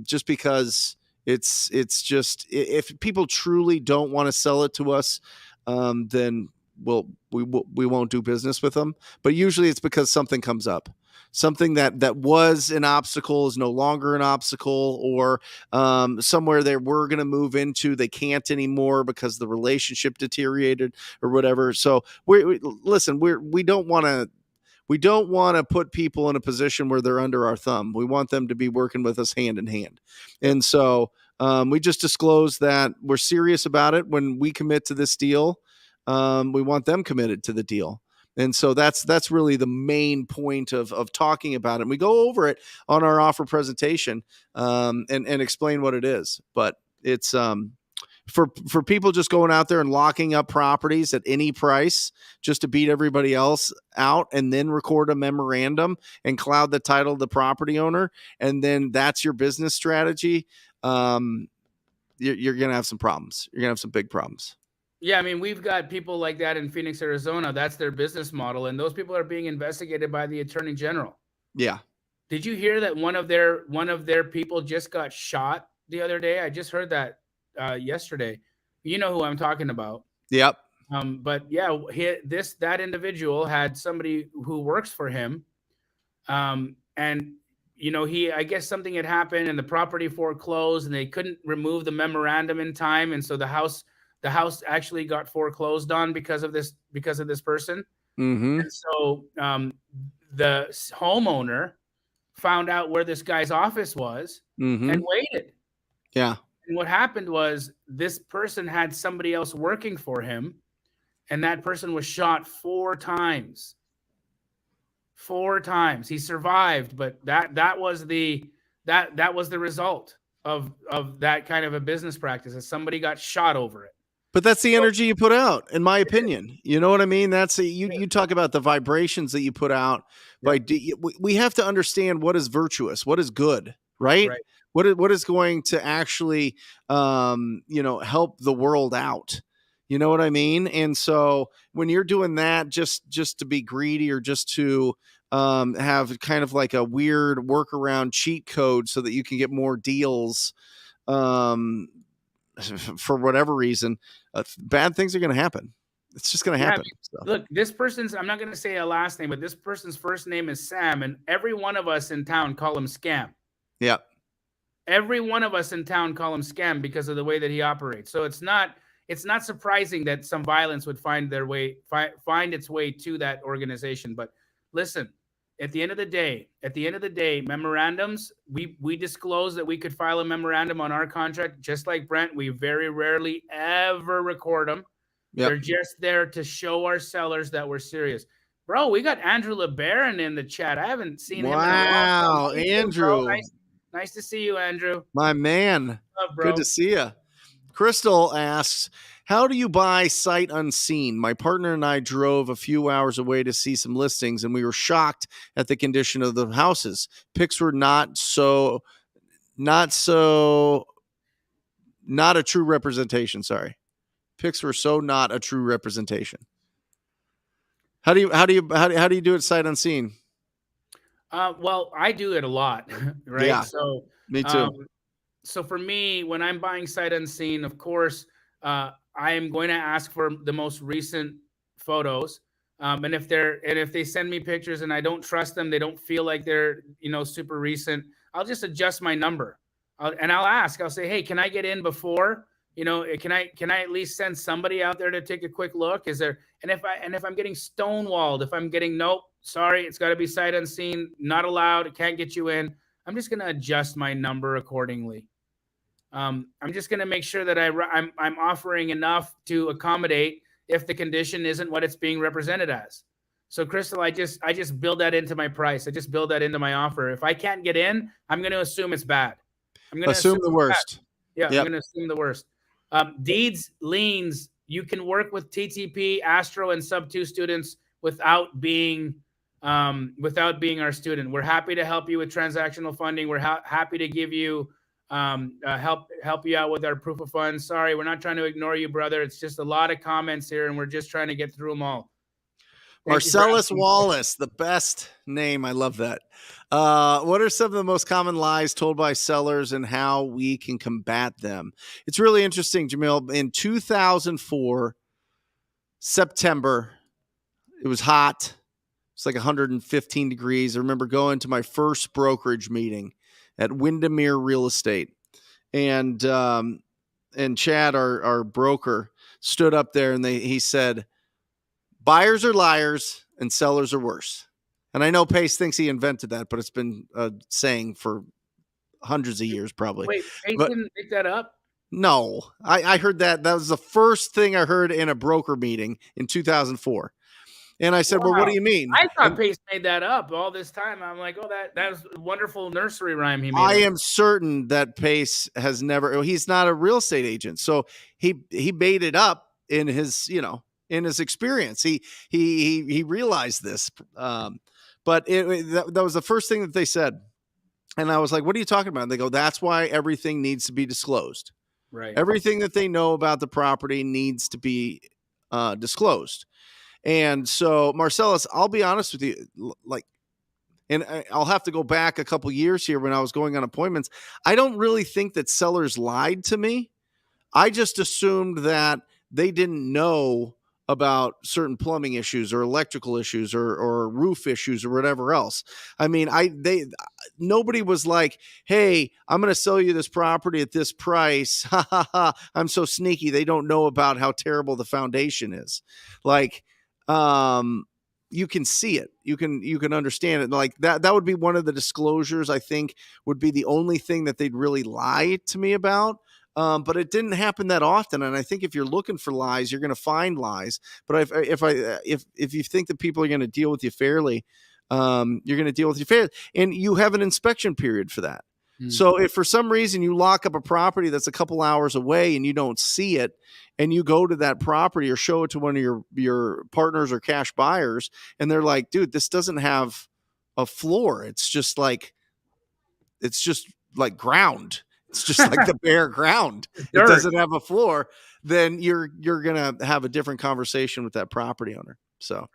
just because it's just, if people truly don't want to sell it to us, then we won't do business with them. But usually it's because something comes up, something that was an obstacle is no longer an obstacle, or somewhere they were going to move into, they can't anymore because the relationship deteriorated or whatever. So we don't want to put people in a position where they're under our thumb. We want them to be working with us hand in hand. And so we just disclose that we're serious about it. When we commit to this deal, we want them committed to the deal. And so that's really the main point of talking about it. And we go over it on our offer presentation and explain what it is. But it's for people just going out there and locking up properties at any price just to beat everybody else out, and then record a memorandum and cloud the title of the property owner, and then that's your business strategy. You're going to have some problems. You're going to have some big problems. Yeah, I mean, we've got people like that in Phoenix, Arizona. That's their business model, and those people are being investigated by the Attorney General. Yeah. Did you hear that one of their people just got shot the other day? I just heard that yesterday. You know who I'm talking about. Yep. But yeah, that individual had somebody who works for him, and I guess something had happened and the property foreclosed, and they couldn't remove the memorandum in time, and so the house actually got foreclosed on because of this person. Mm-hmm. And so the homeowner found out where this guy's office was and waited. Yeah. And what happened was this person had somebody else working for him, and that person was shot 4 times. 4 times. He survived, but that was the result of that kind of a business practice, as somebody got shot over it. But that's the energy you put out, in my opinion. You know what I mean? That's you talk about the vibrations that you put out. We have to understand what is virtuous, what is good, right? What is going to actually, help the world out. You know what I mean? And so when you're doing that just to be greedy, or just to have kind of like a weird workaround cheat code so that you can get more deals, for whatever reason, bad things are going to happen. It's just going to happen. Look, this person's, I'm not going to say a last name, but this person's first name is Sam, and every one of us in town call him Scam. Yeah. Every one of us in town call him Scam because of the way that he operates. So it's not surprising that some violence would find its way to that organization. But listen, at the end of the day, memorandums, we disclose that we could file a memorandum on our contract. Just like Brent, we very rarely ever record them. Yep. They're just there to show our sellers that we're serious. Bro, we got Andrew LeBaron in the chat. I haven't seen him in a while. Wow, Andrew. Nice to see you, Andrew. My man. What's up, bro? Good to see you. Crystal asks, how do you buy sight unseen? My partner and I drove a few hours away to see some listings, and we were shocked at the condition of the houses. Pics were not a true representation. Sorry. Pics were so not a true representation. How do you do it sight unseen? Well, I do it a lot, right? Yeah, so me too. So for me, when I'm buying sight unseen, of course, I am going to ask for the most recent photos. And if they send me pictures and I don't trust them, they don't feel like they're, super recent, I'll just adjust my number. I'll ask, I'll say, hey, can I get in before can I at least send somebody out there to take a quick look? Is there, and if I'm getting stonewalled, if I'm getting, nope, sorry, it's got to be sight unseen, not allowed, it can't get you in, I'm just going to adjust my number accordingly. I'm just going to make sure that I'm offering enough to accommodate if the condition isn't what it's being represented as. So Crystal, I just build that into my price. I just build that into my offer. If I can't get in, I'm going to assume it's bad. I'm going to assume the worst. Yeah, Yep. I'm going to assume the worst. Deeds, liens, you can work with TTP, Astro, and Sub2 students without being our student. We're happy to help you with transactional funding. We're happy to give you help you out with our proof of funds. Sorry, we're not trying to ignore you, brother. It's just a lot of comments here, and we're just trying to get through them all. Marcellus Wallace, the best name. I love that. What are some of the most common lies told by sellers and how we can combat them? It's really interesting, Jamil. In 2004, September, it was hot. It's like 115 degrees. I remember going to my first brokerage meeting at Windermere Real Estate. And Chad, our broker, stood up there and he said, buyers are liars and sellers are worse. And I know Pace thinks he invented that, but it's been a saying for hundreds of years, probably. Wait, Pace didn't make that up? No, I heard that. That was the first thing I heard in a broker meeting in 2004. And I said, wow. Well, what do you mean? I thought Pace made that up all this time. I'm like, oh, that was a wonderful nursery rhyme he made. I am certain that Pace has never, he's not a real estate agent. So he made it up in his, in his experience. He realized this. But that was the first thing that they said. And I was like, what are you talking about? And they go, that's why everything needs to be disclosed. Right. Everything that they know about the property needs to be disclosed. And so, Marcellus, I'll be honest with you, and I'll have to go back a couple years here when I was going on appointments. I don't really think that sellers lied to me. I just assumed that they didn't know about certain plumbing issues or electrical issues or roof issues or whatever else. I mean, nobody was like, hey, I'm going to sell you this property at this price. Ha ha ha. I'm so sneaky. They don't know about how terrible the foundation is. Like, you can see it. You can understand it. Like that would be one of the disclosures I think would be the only thing that they'd really lie to me about. But it didn't happen that often. And I think if you're looking for lies, you're going to find lies. But if you think that people are going to deal with you fairly, you're going to deal with you fairly. And you have an inspection period for that. Mm-hmm. So if for some reason you lock up a property that's a couple hours away and you don't see it, and you go to that property or show it to one of your partners or cash buyers, and they're like, dude, this doesn't have a floor. It's just like ground. It's just like the bare ground. It doesn't have a floor. Then you're going to have a different conversation with that property owner. So,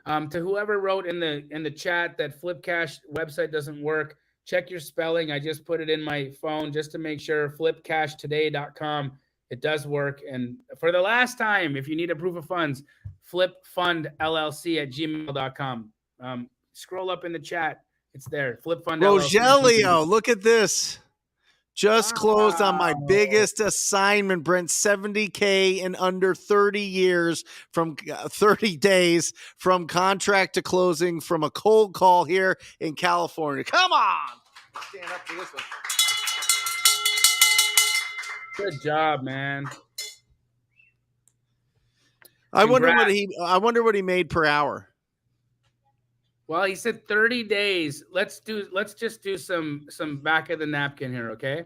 to whoever wrote in the chat that Flip Cash website doesn't work, check your spelling. I just put it in my phone just to make sure. flipcashtoday.com. It does work. And for the last time, if you need a proof of funds, flipfundllc@gmail.com. Scroll up in the chat. It's there. Flipfund. Rogelio, look at this. Just closed on my biggest assignment, Brent. $70K in under 30 years from 30 days from contract to closing from a cold call here in California. Come on. Stand up for this one. Good job, man. I wonder what he made per hour. Well, he said 30 days. Let's just do some back of the napkin here, okay?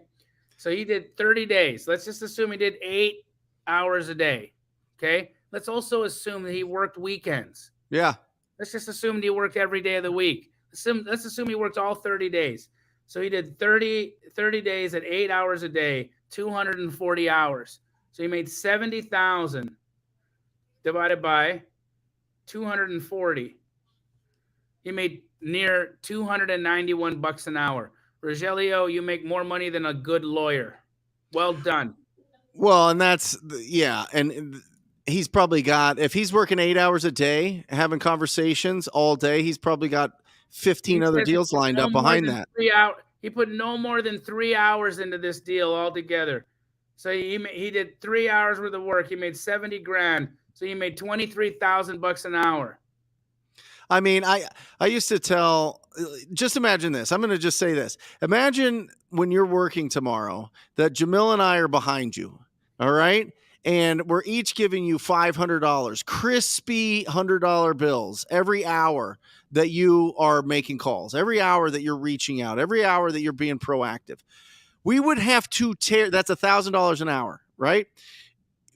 So he did 30 days. Let's just assume he did 8 hours a day, okay? Let's also assume that he worked weekends. Yeah. Let's just assume that he worked every day of the week. Let's assume he worked all 30 days. So he did 30 days at 8 hours a day, 240 hours. So he made 70,000 divided by 240. He made near $291 an hour. Rogelio, you make more money than a good lawyer. Well done. Well, and that's, yeah. And he's probably got, if he's working 8 hours a day, having conversations all day, he's probably got 15 other deals lined up behind that. He put no more than 3 hours into this deal altogether. So he did 3 hours worth of work. He made 70 grand. So he made 23,000 bucks an hour. I mean, I used to tell, just imagine this. I'm going to just say this. Imagine when you're working tomorrow that Jamil and I are behind you. All right. And we're each giving you $500, crispy $100 bills every hour that you are making calls, every hour that you're reaching out, every hour that you're being proactive. We would have to that's $1,000 an hour, right?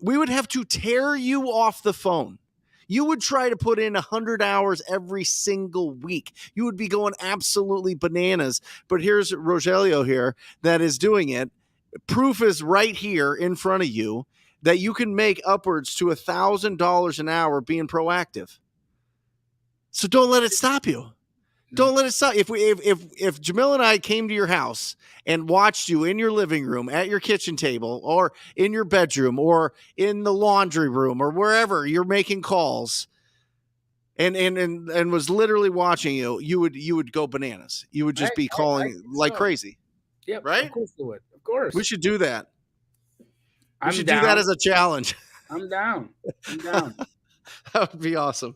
We would have to tear you off the phone. You would try to put in 100 hours every single week. You would be going absolutely bananas. But here's Rogelio here that is doing it. Proof is right here in front of you that you can make upwards to $1,000 an hour being proactive. So don't let it stop you. Don't let it stop. If Jamil and I came to your house and watched you in your living room, at your kitchen table, or in your bedroom, or in the laundry room, or wherever you're making calls, and was literally watching you, you would go bananas. You would just be calling like crazy. Yep. Right? Of course we would. Of course. We should do that. We should down. do that as a challenge. I'm down. That would be awesome.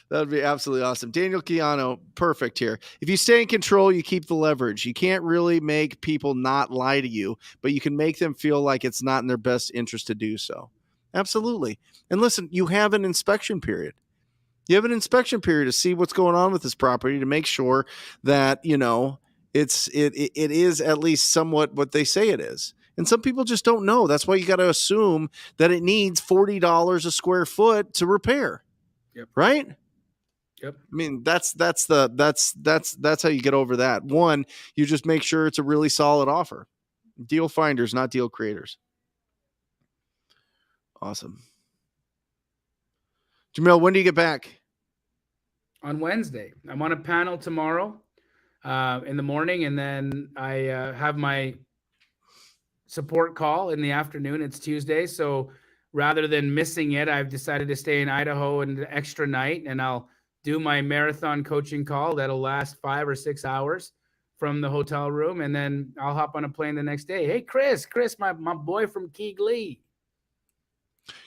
That would be absolutely awesome. Daniel Chiano, perfect here. If you stay in control, you keep the leverage. You can't really make people not lie to you, but you can make them feel like it's not in their best interest to do so. Absolutely. And listen, you have an inspection period. You have an inspection period to see what's going on with this property, to make sure that, it is at least somewhat what they say it is. And some people just don't know. That's why you got to assume that it needs $40 a square foot to repair. Yep. Right? Yep. I mean, that's how you get over that. One, you just make sure it's a really solid offer. Deal finders, not deal creators. Awesome. Jamil, when do you get back? On Wednesday. I'm on a panel tomorrow in the morning, and then I have my support call in the afternoon. It's Tuesday, so rather than missing it, I've decided to stay in Idaho an extra night, and I'll do my marathon coaching call that'll last 5 or 6 hours from the hotel room, and then I'll hop on a plane the next day. Hey, Chris, my boy from Keighley.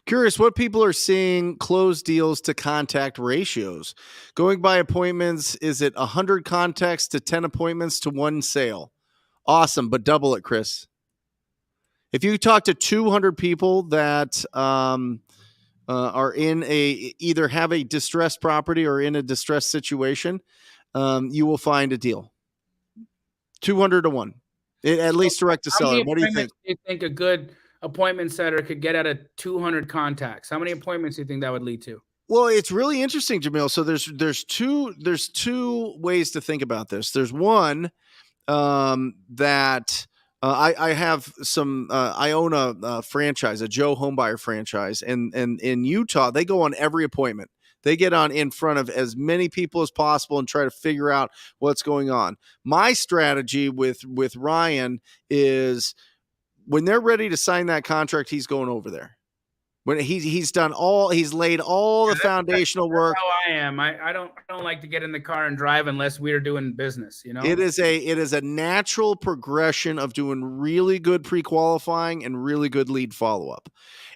Curious what people are seeing closed deals to contact ratios. Going by appointments, is it 100 contacts to 10 appointments to 1 sale? Awesome, but double it, Chris. If you talk to 200 people that are in either have a distressed property or in a distressed situation, you will find a deal. 200 to 1, at least direct to seller. What do you think? Do you think a good appointment setter could get out of 200 contacts? How many appointments do you think that would lead to? Well, it's really interesting, Jamil. So there's two ways to think about this. There's one that I have some. I own a franchise, a Joe Homebuyer franchise, and in Utah they go on every appointment. They get on in front of as many people as possible and try to figure out what's going on. My strategy with Ryan is, when they're ready to sign that contract, he's going over there. When he's laid all the foundational work. That's how I am. I don't like to get in the car and drive unless we're doing business. It is a natural progression of doing really good pre-qualifying and really good lead follow-up.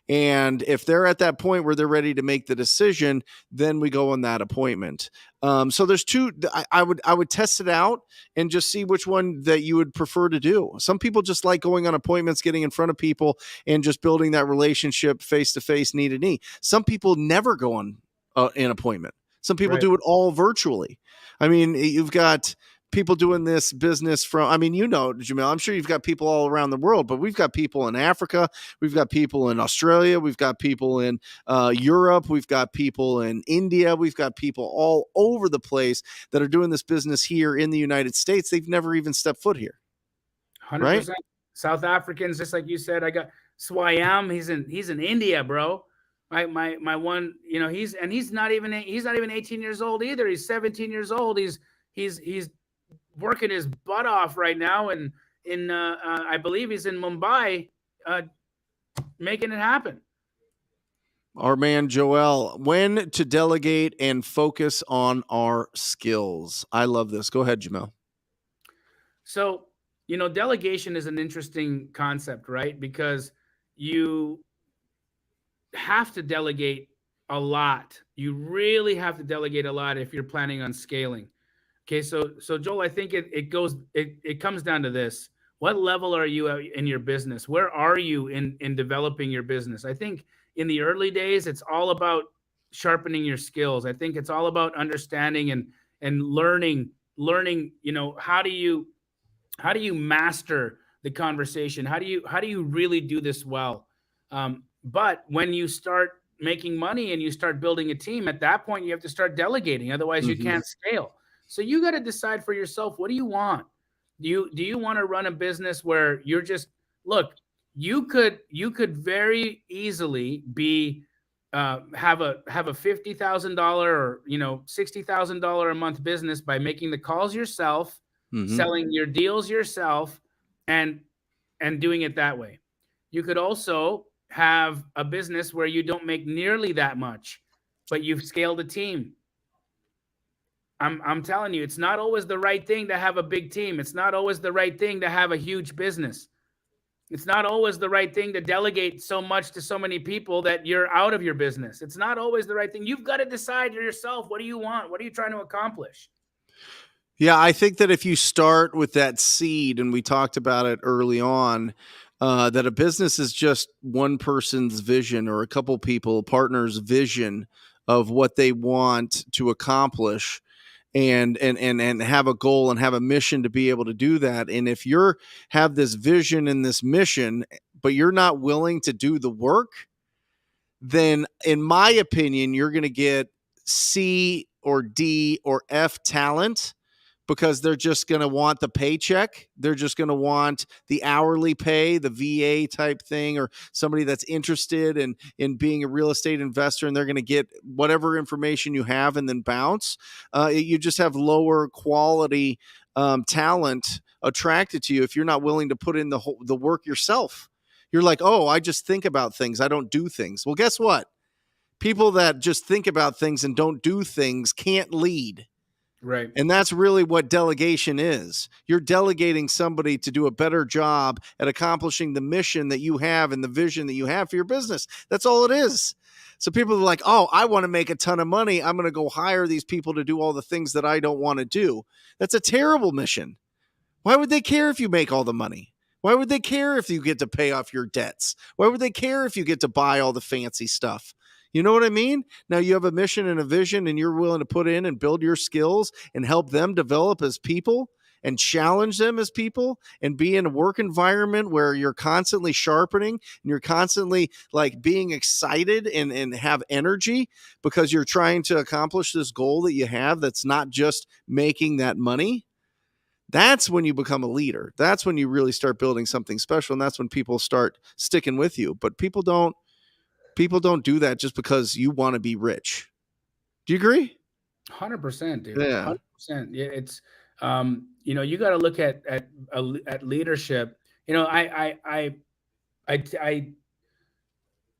And if they're at that point where they're ready to make the decision, then we go on that appointment. So there's two. I would test it out and just see which one that you would prefer to do. Some people just like going on appointments, getting in front of people, and just building that relationship face to face, knee to knee. Some people never go on an appointment. Some people do it all virtually. I mean, you've got people doing this business from, Jamil, I'm sure you've got people all around the world, but we've got people in Africa, we've got people in Australia, we've got people in Europe, we've got people in India, we've got people all over the place that are doing this business here in the United States. They've never even stepped foot here. 100%. Right? South Africans, just like you said. I got Swayam. He's in India, bro. My one, he's not even 18 years old either. He's 17 years old. He's working his butt off right now, and I believe he's in Mumbai, making it happen. Our man Joel, when to delegate and focus on our skills. I love this. Go ahead, Jamil. So, delegation is an interesting concept, right? Because you have to delegate a lot. You really have to delegate a lot if you're planning on scaling. Okay, so Joel, I think it comes down to this. What level are you in your business? Where are you in developing your business? I think in the early days, it's all about sharpening your skills. I think it's all about understanding and learning, how do you master the conversation? How do you really do this well? But when you start making money and you start building a team, at that point you have to start delegating. Otherwise, you can't scale. So you got to decide for yourself, what do you want? Do you want to run a business where you're just look? You could very easily be have a $50,000 or $60,000 a month business by making the calls yourself, selling your deals yourself, and doing it that way. You could also have a business where you don't make nearly that much, but you've scaled a team. I'm telling you, it's not always the right thing to have a big team. It's not always the right thing to have a huge business. It's not always the right thing to delegate so much to so many people that you're out of your business. It's not always the right thing. You've got to decide yourself, what do you want? What are you trying to accomplish? Yeah, I think that if you start with that seed, and we talked about it early on, that a business is just one person's vision or a couple people, partners' vision of what they want to accomplish, and have a goal and have a mission to be able to do that. And if you're have this vision and this mission, but you're not willing to do the work, then in my opinion, you're going to get C or D or F talent, because they're just going to want the paycheck. They're just going to want the hourly pay, the VA type thing, or somebody that's interested in being a real estate investor, and they're going to get whatever information you have and then bounce. You just have lower quality talent attracted to you if you're not willing to put in the work yourself. You're like, oh, I just think about things. I don't do things. Well, guess what? People that just think about things and don't do things can't lead. Right. And that's really what delegation is. You're delegating somebody to do a better job at accomplishing the mission that you have and the vision that you have for your business. That's all it is. So people are like, oh, I want to make a ton of money. I'm going to go hire these people to do all the things that I don't want to do. That's a terrible mission. Why would they care if you make all the money? Why would they care if you get to pay off your debts? Why would they care if you get to buy all the fancy stuff? You know what I mean? Now you have a mission and a vision, and you're willing to put in and build your skills and help them develop as people and challenge them as people and be in a work environment where you're constantly sharpening and you're constantly like being excited and have energy because you're trying to accomplish this goal that you have that's not just making that money. That's when you become a leader. That's when you really start building something special, and that's when people start sticking with you. But people don't do that just because you want to be rich. Do you agree? 100%, dude. Yeah. 100%. Yeah, it's you got to look at leadership. I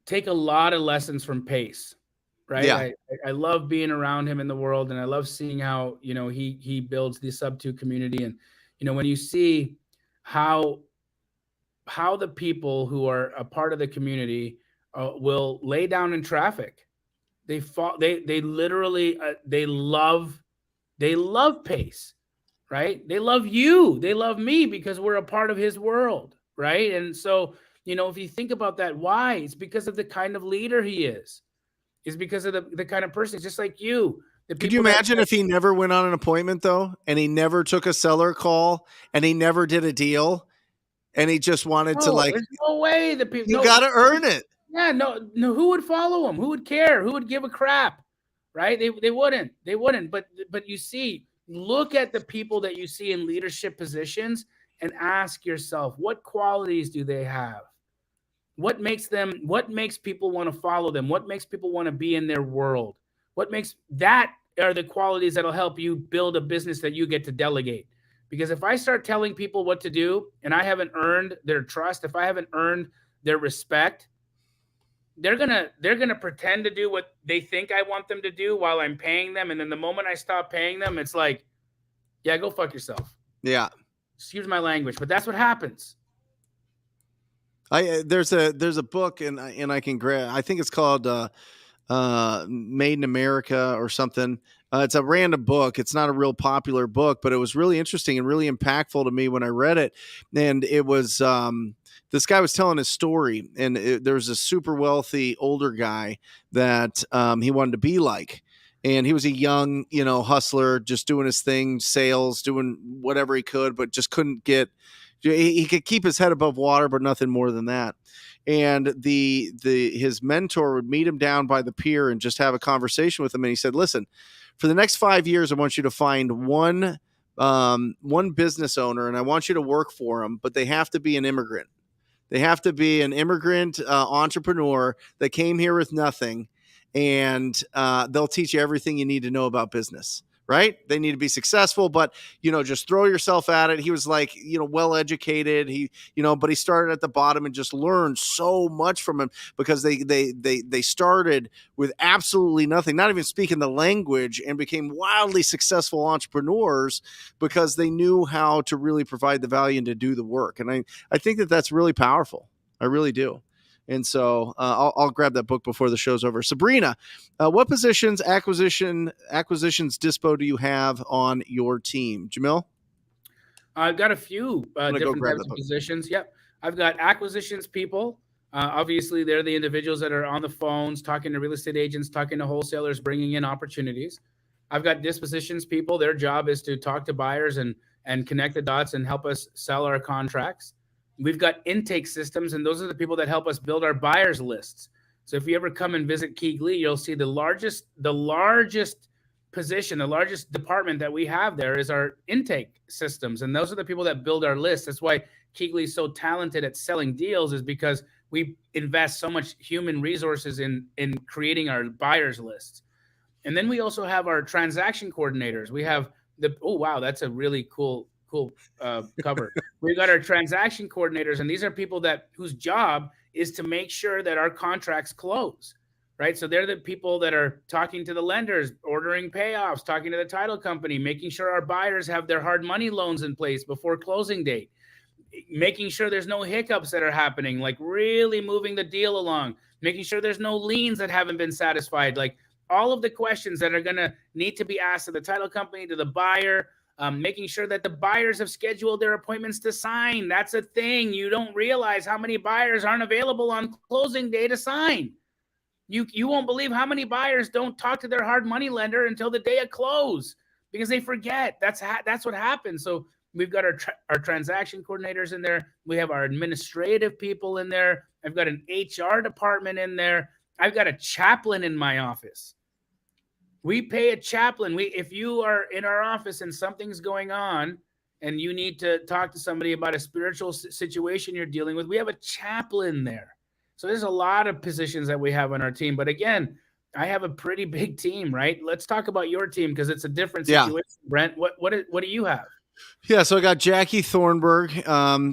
take a lot of lessons from Pace, right? Yeah. I love being around him in the world, and I love seeing how he builds the subto community, and when you see how the people who are a part of the community will lay down in traffic. They literally they love Pace, right? They love you. They love me because we're a part of his world, right? And so, if you think about that, why? It's because of the kind of leader he is. It's because of the kind of person, just like you. Could you imagine if he never went on an appointment, though, and he never took a seller call, and he never did a deal, and he just wanted to there's no way the people. You got to earn it. Yeah, no. Who would follow him? Who would care? Who would give a crap? Right? They wouldn't. They wouldn't. But you see, look at the people that you see in leadership positions and ask yourself, what qualities do they have? What makes people want to follow them? What makes people want to be in their world? That are the qualities that'll help you build a business that you get to delegate. Because if I start telling people what to do and I haven't earned their trust, if I haven't earned their respect, they're gonna pretend to do what they think I want them to do while I'm paying them, and then the moment I stop paying them, it's like, yeah, go fuck yourself. Yeah. Excuse my language, but that's what happens. There's a book and I can grab. I think it's called Made in America or something. It's a random book. It's not a real popular book, but it was really interesting and really impactful to me when I read it. And it was this guy was telling his story, and there was a super wealthy older guy that he wanted to be like. And he was a young, hustler, just doing his thing, sales, doing whatever he could, but just couldn't get. He could keep his head above water, but nothing more than that. And his mentor would meet him down by the pier and just have a conversation with him. And he said, "Listen, for the next 5 years, I want you to find one business owner, and I want you to work for them, but they have to be an immigrant. They have to be an immigrant entrepreneur that came here with nothing, and they'll teach you everything you need to know about business." Right? They need to be successful, but just throw yourself at it. He was like, well educated. But he started at the bottom and just learned so much from him because they started with absolutely nothing, not even speaking the language, and became wildly successful entrepreneurs because they knew how to really provide the value and to do the work. And I think that that's really powerful. I really do. And so I'll grab that book before the show's over. Sabrina, what positions, acquisitions, dispo do you have on your team? Jamil? I've got a few different types of positions. Yep. I've got acquisitions people. Obviously, they're the individuals that are on the phones, talking to real estate agents, talking to wholesalers, bringing in opportunities. I've got dispositions people. Their job is to talk to buyers and connect the dots and help us sell our contracts. We've got intake systems, and those are the people that help us build our buyers lists. So if you ever come and visit Keighley, you'll see the largest position, the largest department that we have there is our intake systems. And those are the people that build our lists. That's why Keighley is so talented at selling deals, is because we invest so much human resources in creating our buyers lists. And then we also have our transaction coordinators. We have that's a really cool cover. We've got our transaction coordinators, and these are people whose job is to make sure that our contracts close, right? So they're the people that are talking to the lenders, ordering payoffs, talking to the title company, making sure our buyers have their hard money loans in place before closing date, making sure there's no hiccups that are happening, like really moving the deal along, making sure there's no liens that haven't been satisfied, like all of the questions that are going to need to be asked to the title company, to the buyer, making sure that the buyers have scheduled their appointments to sign. That's a thing. You don't realize how many buyers aren't available on closing day to sign. You won't believe how many buyers don't talk to their hard money lender until the day of close because they forget. That's what happens. So we've got our transaction coordinators in there. We have our administrative people in there. I've got an HR department in there. I've got a chaplain in my office. We pay a chaplain. If you are in our office and something's going on and you need to talk to somebody about a spiritual situation you're dealing with, we have a chaplain there. So there's a lot of positions that we have on our team. But again, I have a pretty big team, right? Let's talk about your team because it's a different situation. Yeah. Brent, what do you have? Yeah, so I got Jackie Thornburg.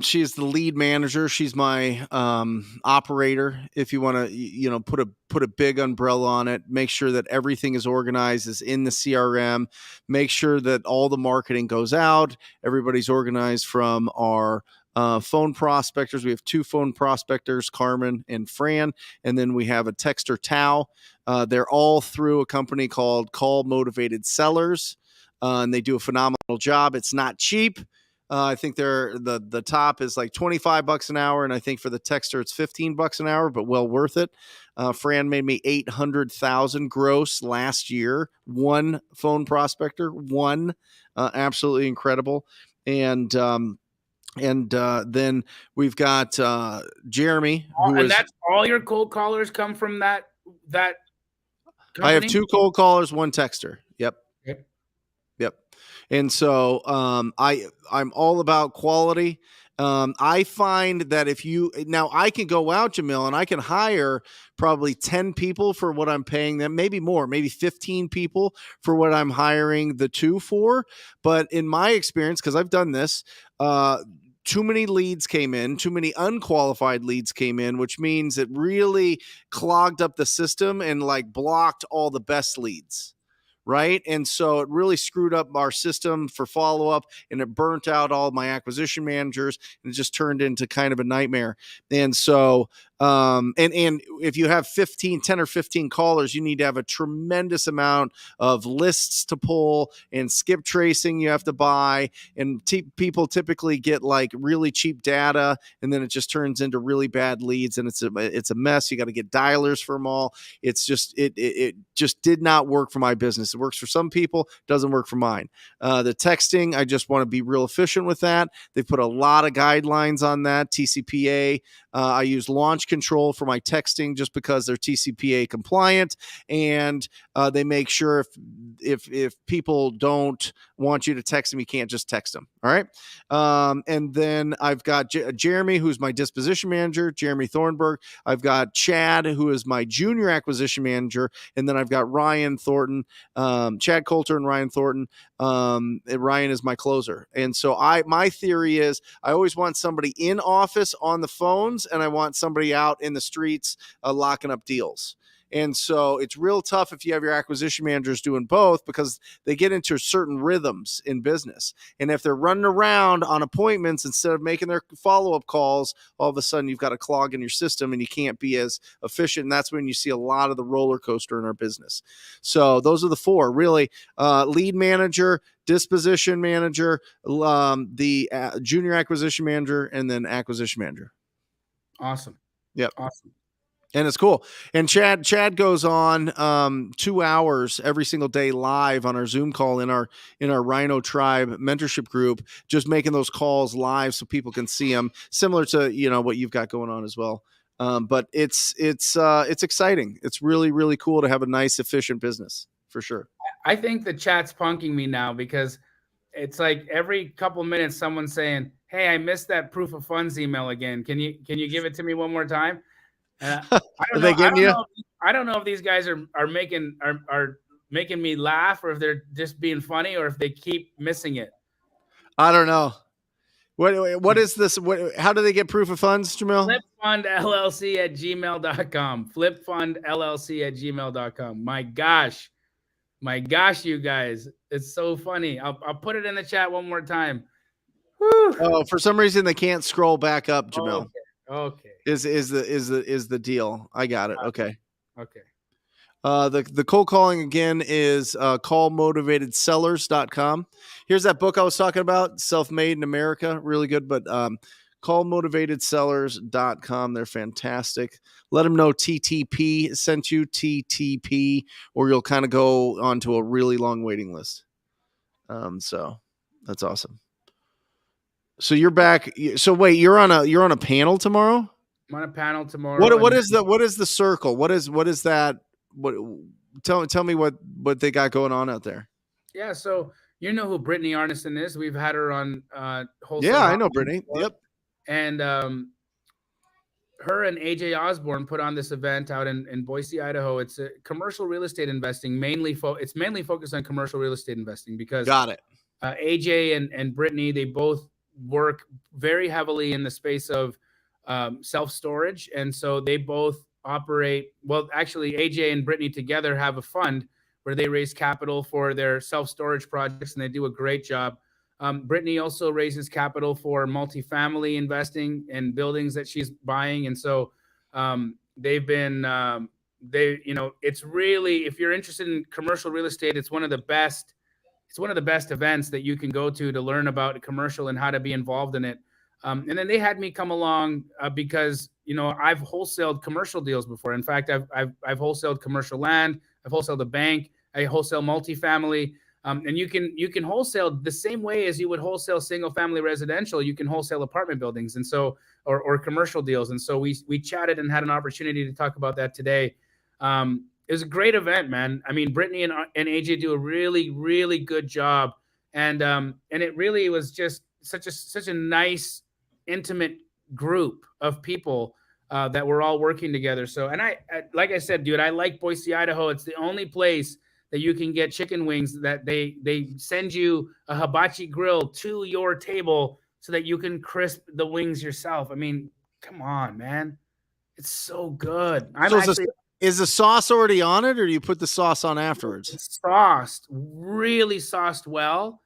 She's the lead manager. She's my operator. If you want to, put a big umbrella on it, make sure that everything is organized, is in the CRM. Make sure that all the marketing goes out. Everybody's organized from our phone prospectors. We have 2 phone prospectors, Carmen and Fran, and then we have a texter, Tao. They're all through a company called Call Motivated Sellers. And they do a phenomenal job. It's not cheap. I think the top is like $25 an hour, and I think for the texter it's $15 an hour, but well worth it. Fran made me $800,000 gross last year. One phone prospector, absolutely incredible. And then we've got Jeremy. That's all your cold callers come from that company? I have 2 cold callers, 1 texter. Yep. And so I'm all about quality. I find that now I can go out, Jamil, and I can hire probably 10 people for what I'm paying them, maybe more, maybe 15 people for what I'm hiring the 2 for. But in my experience, because I've done this, too many leads came in, too many unqualified leads came in, which means it really clogged up the system and like blocked all the best leads. right? And so it really screwed up our system for follow-up, and it burnt out all my acquisition managers, and it just turned into kind of a nightmare. And so and if you have 10 or 15 callers, you need to have a tremendous amount of lists to pull and skip tracing you have to buy. And people typically get like really cheap data, and then it just turns into really bad leads, and it's a mess. You got to get dialers for them all. It's just it just did not work for my business. It works for some people, doesn't work for mine. The texting, I just want to be real efficient with that. They've put a lot of guidelines on that. TCPA. I use launch control for my texting just because they're TCPA compliant, and they make sure if people don't want you to text them, you can't just text them. All right. And then I've got Jeremy, who's my disposition manager, Jeremy Thornburg. I've got Chad, who is my junior acquisition manager. And then I've got Ryan Thornton, Chad Coulter and Ryan Thornton. And Ryan is my closer. And so my theory is I always want somebody in office on the phones, and I want somebody out in the streets locking up deals. And so it's real tough if you have your acquisition managers doing both, because they get into certain rhythms in business. And if they're running around on appointments instead of making their follow-up calls, all of a sudden you've got a clog in your system and you can't be as efficient. And that's when you see a lot of the roller coaster in our business. So those are the four, really. Lead manager, disposition manager, the junior acquisition manager, and then acquisition manager. Awesome. Yep. Awesome. And it's cool. And Chad goes on 2 hours every single day live on our Zoom call in our Rhino Tribe mentorship group, just making those calls live so people can see them, similar to what you've got going on as well. But it's exciting. It's really, really cool to have a nice, efficient business for sure. I think the chat's punking me now, because it's like every couple minutes someone's saying, "Hey, I missed that proof of funds email again. Can you give it to me one more time?" I don't know if these guys are making me laugh, or if they're just being funny, or if they keep missing it. I don't know. What is this? How do they get proof of funds, Jamil? Flipfundllc@gmail.com. Flipfundllc@gmail.com. My gosh, you guys, it's so funny. I'll put it in the chat one more time. Whew. Oh, for some reason they can't scroll back up, Jamil. Okay. Is the deal. I got it. Okay. The cold calling again is callmotivatedsellers.com. Here's that book I was talking about, Self-Made in America. Really good, but callmotivatedsellers.com. They're fantastic. Let them know TTP sent you, TTP, or you'll kind of go onto a really long waiting list. So that's awesome. So you're back. So wait, you're on a panel tomorrow? I'm on a panel tomorrow. What is the circle? What is that? Tell me what they got going on out there. Yeah, so you know who Brittany Arneson is. We've had her on Wholesale. Yeah, I know Brittany. Before. Yep. And her and AJ Osborne put on this event out in Boise, Idaho. It's a commercial real estate investing, it's mainly focused on commercial real estate investing, because got it. AJ and Brittany, they both work very heavily in the space of self-storage. And so they both operate, well, actually AJ and Brittany together have a fund where they raise capital for their self-storage projects, and they do a great job. Brittany also raises capital for multifamily investing in buildings that she's buying. And so they've been, it's really, if you're interested in commercial real estate, it's one of the best events that you can go to learn about commercial and how to be involved in it. And then they had me come along because, I've wholesaled commercial deals before. In fact, I've wholesaled commercial land. I've wholesaled a bank. I wholesale multifamily. And you can wholesale the same way as you would wholesale single family residential. You can wholesale apartment buildings, and so, or commercial deals. And so we chatted and had an opportunity to talk about that today. It was a great event, man. I mean, Brittany and AJ do a really, really good job. And it really was just such a nice, intimate group of people that were all working together. So, and I like I said, dude, I like Boise, Idaho. It's the only place that you can get chicken wings that they send you a hibachi grill to your table so that you can crisp the wings yourself. I mean, come on, man. It's so good. Is the sauce already on it, or do you put the sauce on afterwards? It's sauced, really sauced well,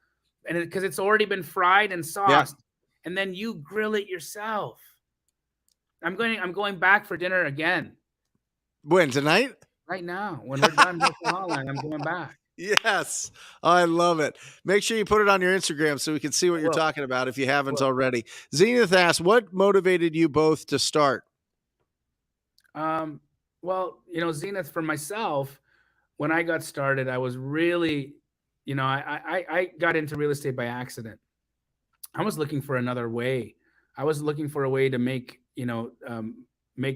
and because it's already been fried and sauced, and then you grill it yourself. I'm going back for dinner again. When, tonight? Right now, when we're done with the hotline, I'm going back. Yes, I love it. Make sure you put it on your Instagram so we can see what you're talking about if you haven't already. Zenith asks, what motivated you both to start? Well, Zenith, for myself, when I got started, I was really, I got into real estate by accident. I was looking for another way. I was looking for a way to make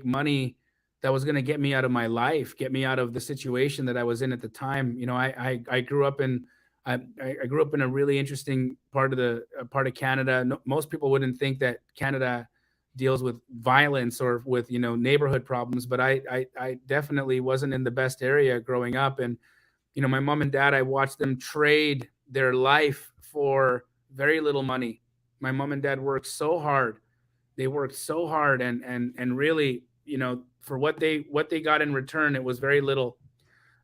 money that was going to get me out of my life, get me out of the situation that I was in at the time. I grew up in I grew up in a really interesting part of Canada. No, most people wouldn't think that Canada deals with violence or with neighborhood problems, but I definitely wasn't in the best area growing up. And my mom and dad, I watched them trade their life for very little money. My mom and dad worked so hard. They worked so hard, and really, for what they got in return, it was very little.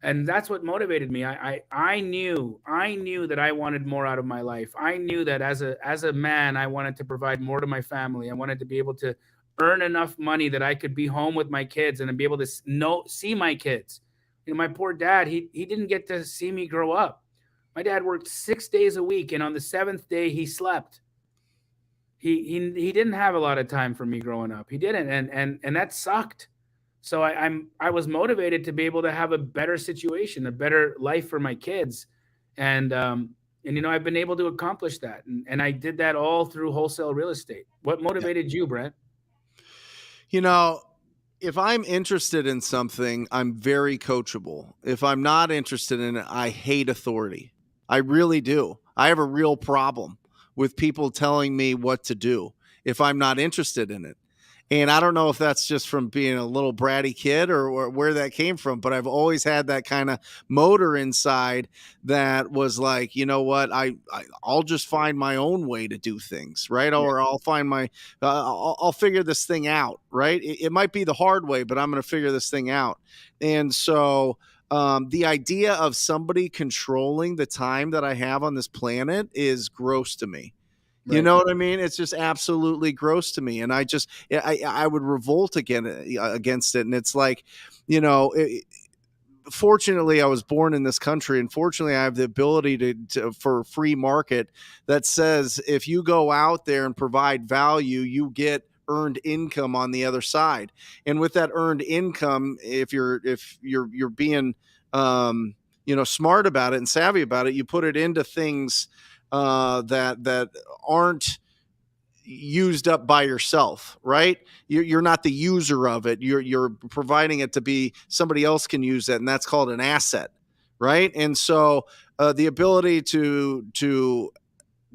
And that's what motivated me. I knew that I wanted more out of my life. I knew that as a man, I wanted to provide more to my family. I wanted to be able to earn enough money that I could be home with my kids and be able to see my kids. My poor dad, he didn't get to see me grow up. My dad worked 6 days a week, and on the 7th day, he slept. He didn't have a lot of time for me growing up. He didn't, and that sucked. So I was motivated to be able to have a better situation, a better life for my kids, and I've been able to accomplish that, and I did that all through wholesale real estate. What motivated you, Brent? If I'm interested in something, I'm very coachable. If I'm not interested in it, I hate authority. I really do. I have a real problem with people telling me what to do if I'm not interested in it. And I don't know if that's just from being a little bratty kid or where that came from, but I've always had that kind of motor inside that was like, you know what, I'll just find my own way to do things, right? Or I'll find I'll figure this thing out, right? It might be the hard way, but I'm going to figure this thing out. And so the idea of somebody controlling the time that I have on this planet is gross to me. You know what I mean? It's just absolutely gross to me. And I would revolt against it. And it's like, fortunately, I was born in this country, and fortunately, I have the ability for a free market that says if you go out there and provide value, you get earned income on the other side. And with that earned income, if you're being smart about it and savvy about it, you put it into things that aren't used up by yourself, right? You're not the user of it. You're providing it to be somebody else can use it, and that's called an asset, right? And so the ability to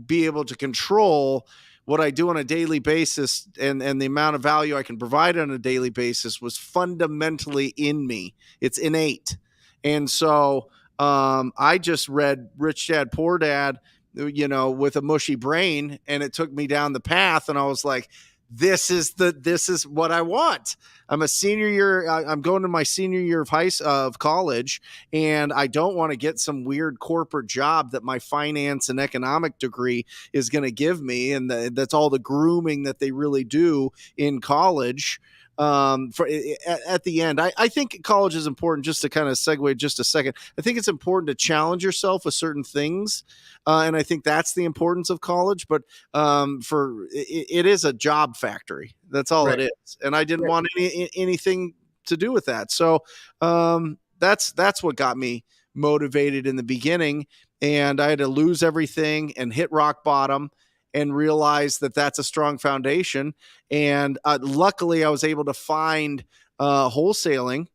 be able to control what I do on a daily basis and the amount of value I can provide on a daily basis was fundamentally in me. It's innate. And so I just read Rich Dad, Poor Dad, with a mushy brain, and it took me down the path, and I was like, this is what I want. I'm a senior year. I'm going to my senior year of college, and I don't want to get some weird corporate job that my finance and economic degree is going to give me. And that's all the grooming that they really do in college. At the end, I think college is important. Just to kind of segue just a second, I think it's important to challenge yourself with certain things. And I think that's the importance of college, but it is a job factory. That's all it is. And I didn't want anything to do with that. So that's what got me motivated in the beginning. And I had to lose everything and hit rock bottom and realize that that's a strong foundation. And luckily I was able to find wholesaling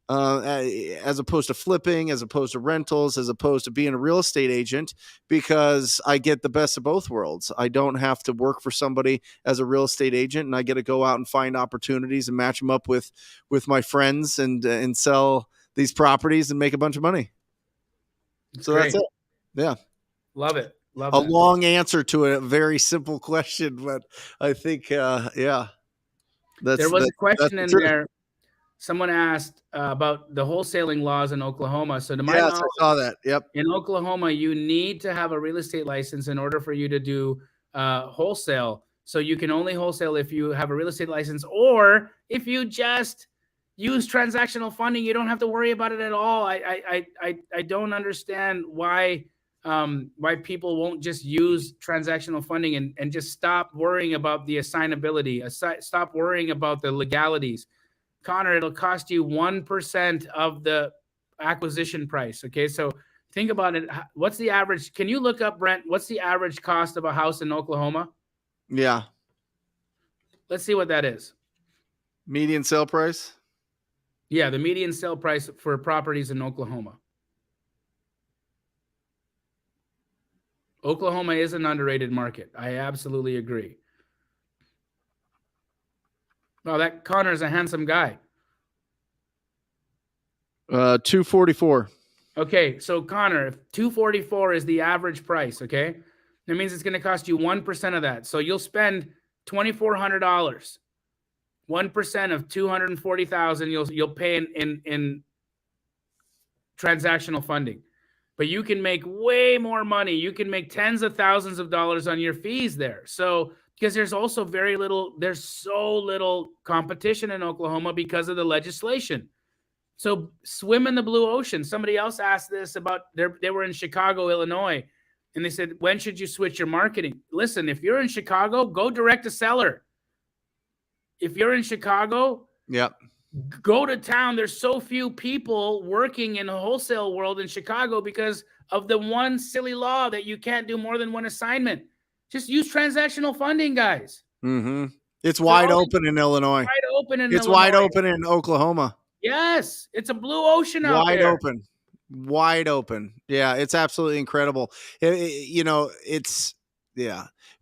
as opposed to flipping, as opposed to rentals, as opposed to being a real estate agent, because I get the best of both worlds. I don't have to work for somebody as a real estate agent, and I get to go out and find opportunities and match them up with my friends and sell these properties and make a bunch of money. That's it. Yeah. Love it. A long answer to a very simple question, but I think, there was a question in there. someone asked about the wholesaling laws in Oklahoma. So to my Yes, knowledge, I saw that. Yep. in Oklahoma, you need to have a real estate license in order for you to do wholesale. So you can only wholesale if you have a real estate license, or if you just use transactional funding, you don't have to worry about it at all. I don't understand why people won't just use transactional funding and just stop worrying about the assignability, stop worrying about the legalities. Connor, it'll cost you 1% of the acquisition price. Okay, so think about it. What's the average? Can you look up, Brent? What's the average cost of a house in Oklahoma? Yeah. Let's see what that is. Median sale price? Yeah, the median sale price for properties in Oklahoma. Oklahoma is an underrated market. I absolutely agree. Well, that Connor's a handsome guy. 244. Okay, so Connor, if 244 is the average price, okay, that means it's going to cost you 1% of that. So you'll spend $2,400. 1% of 240,000 you'll pay in transactional funding. But you can make way more money. You can make tens of thousands of dollars on your fees there. So because there's also there's so little competition in Oklahoma because of the legislation. So swim in the blue ocean. Somebody else asked this about they were in Chicago, Illinois, and they said, when should you switch your marketing? Listen, if you're in Chicago, go direct to seller. If you're in Chicago, yep, go to town. There's so few people working in the wholesale world in Chicago because of the one silly law that you can't do more than one assignment. Just use transactional funding, guys. Mm-hmm. It's wide open in Illinois. Wide open in It's Illinois. wide open in Oklahoma. Yes, it's a blue ocean out Wide there. open. Wide open. Yeah, it's absolutely incredible. It's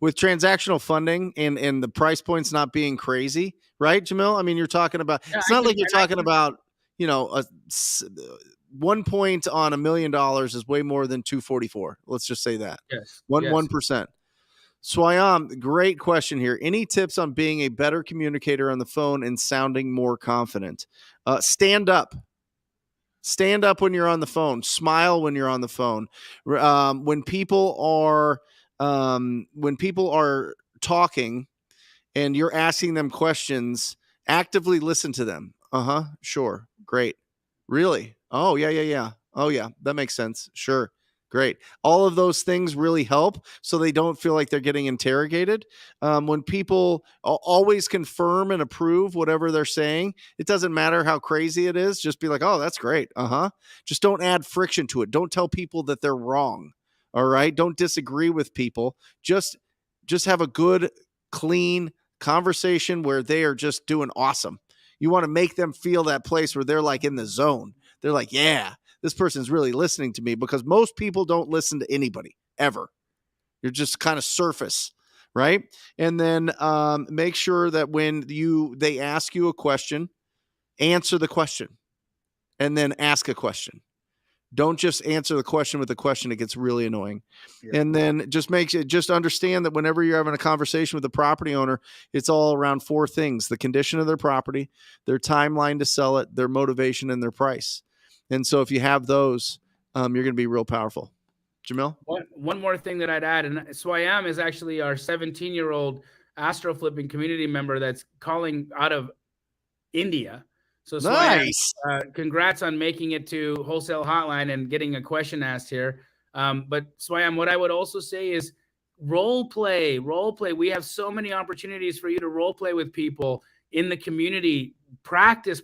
with transactional funding and the price points not being crazy, right, Jamil? I mean, you're talking about, it's not like you're talking about, 1 point on $1 million is way more than 244. Let's just say that. Yes. 1%. Swayam, great question here. Any tips on being a better communicator on the phone and sounding more confident? Stand up. Stand up when you're on the phone. Smile when you're on the phone. When people are talking and you're asking them questions, actively listen to them. Sure. Great. Really? Oh, yeah. Oh, yeah. That makes sense. Sure. Great. All of those things really help so they don't feel like they're getting interrogated. When people always confirm and approve whatever they're saying, it doesn't matter how crazy it is. Just be like, oh, that's great. Just don't add friction to it. Don't tell people that they're wrong. All right. Don't disagree with people. Just have a good, clean conversation where they are just doing awesome. You want to make them feel that place where they're like in the zone. They're like, yeah, this person's really listening to me, because most people don't listen to anybody ever. You're just kind of surface, right? And then make sure that when they ask you a question, answer the question and then ask a question. Don't just answer the question with a question. It gets really annoying. Yeah. And then just understand that whenever you're having a conversation with the property owner, it's all around 4 things: the condition of their property, their timeline to sell it, their motivation, and their price. And so if you have those, you're going to be real powerful. Jamil? One more thing that I'd add, and Swayam is actually our 17-year-old Astro Flipping community member that's calling out of India. So nice. Swayam, congrats on making it to Wholesale Hotline and getting a question asked here. But Swayam, what I would also say is role play. We have so many opportunities for you to role play with people in the community. Practice.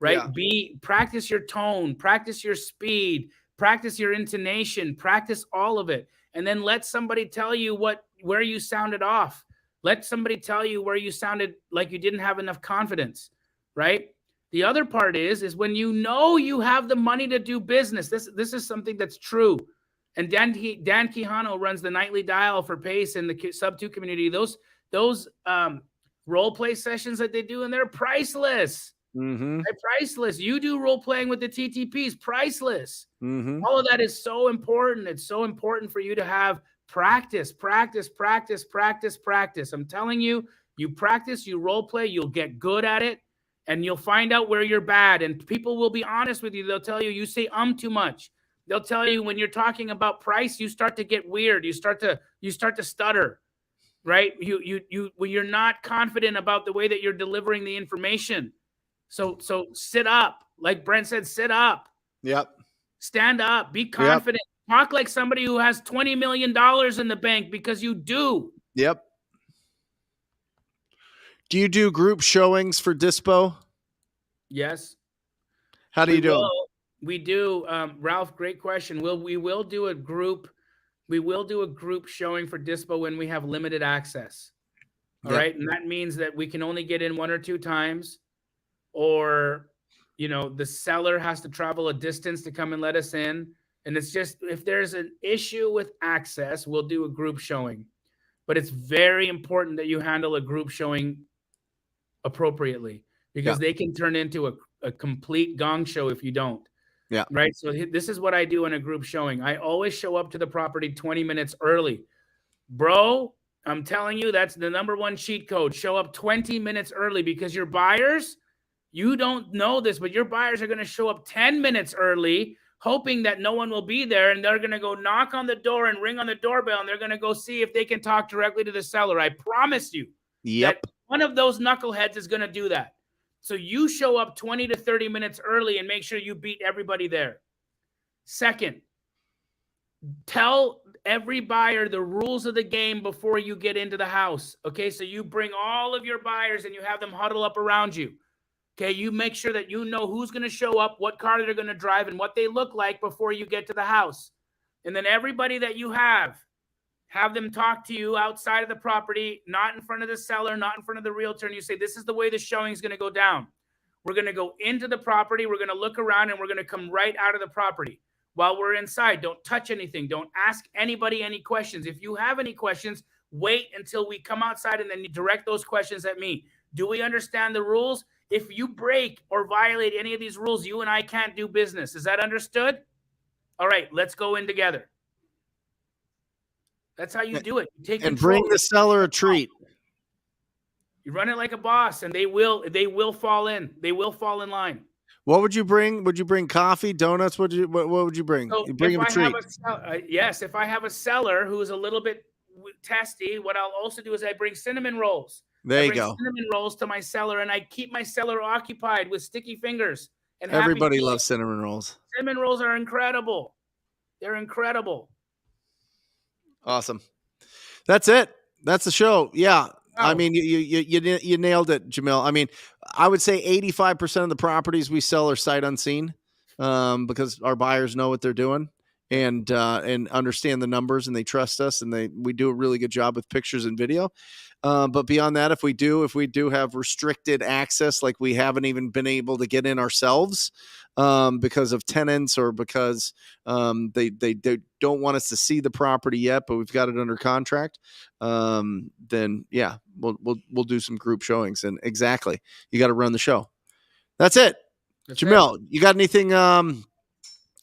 Right? Yeah. Practice your tone, practice your speed, practice your intonation, practice all of it. And then let somebody tell you where you sounded off. Let somebody tell you where you sounded like you didn't have enough confidence, right? The other part is when you have the money to do business. This is something that's true. And Dan Quijano runs the nightly dial for PACE in the subto community. Those role play sessions that they do, and they're priceless. Mm-hmm. They're priceless. You do role playing with the TTPs, priceless. Mm-hmm. All of that is so important. It's so important for you to have practice. I'm telling you, you practice, you role play, you'll get good at it. and you'll find out where you're bad. And people will be honest with you. They'll tell you, you say too much. They'll tell you when you're talking about price, you start to get weird. You start to stutter, right? When you're not confident about the way that you're delivering the information. So sit up. Like Brent said, sit up. Yep. Stand up. Be confident. Yep. Talk like somebody who has $20 million in the bank, because you do. Yep. Do you do group showings for Dispo? Yes. How do you do them? We do. Ralph, great question. We will do a group. We will do a group showing for Dispo when we have limited access. All right. And that means that we can only get in 1 or 2 times, or, the seller has to travel a distance to come and let us in. And it's just, if there's an issue with access, we'll do a group showing. But it's very important that you handle a group showing appropriately, because they can turn into a complete gong show if you don't. Yeah. Right. So this is what I do in a group showing. I always show up to the property 20 minutes early. Bro, I'm telling you, that's the #1 cheat code. Show up 20 minutes early, because your buyers, you don't know this, but your buyers are going to show up 10 minutes early, hoping that no one will be there. And they're going to go knock on the door and ring on the doorbell. And they're going to go see if they can talk directly to the seller. I promise you. Yep. That one of those knuckleheads is going to do that. So you show up 20 to 30 minutes early and make sure you beat everybody there. Second, tell every buyer the rules of the game before you get into the house. Okay, so you bring all of your buyers and you have them huddle up around you. Okay, you make sure that you know who's going to show up, what car they're going to drive, and what they look like before you get to the house. And then everybody that you have them talk to you outside of the property, not in front of the seller, not in front of the realtor. And you say, this is the way the showing is going to go down. We're going to go into the property. We're going to look around, and we're going to come right out of the property. While we're inside, don't touch anything. Don't ask anybody any questions. If you have any questions, wait until we come outside, and then you direct those questions at me. Do we understand the rules? If you break or violate any of these rules, you and I can't do business. Is that understood? All right, let's go in together. That's how you do it. You take and control. Bring the seller a treat. You run it like a boss, and they will fall in. They will fall in line. What would you bring? Would you bring coffee, donuts? What would you bring? So you bring him a treat. Yes, if I have a seller who is a little bit testy, what I'll also do is I bring cinnamon rolls. There you go. Cinnamon rolls to my seller, and I keep my seller occupied with sticky fingers. And everybody loves cinnamon rolls. Cinnamon rolls are incredible. They're incredible. Awesome. That's it. That's the show. Yeah. I mean, you nailed it, Jamil. I mean, I would say 85% of the properties we sell are sight unseen, because our buyers know what they're doing and understand the numbers, and they trust us, and we do a really good job with pictures and video. But beyond that, if we do have restricted access, like we haven't even been able to get in ourselves, because of tenants, or because they don't want us to see the property yet, but we've got it under contract, then yeah, we'll do some group showings. And exactly, you got to run the show. That's it. Jamil, you got anything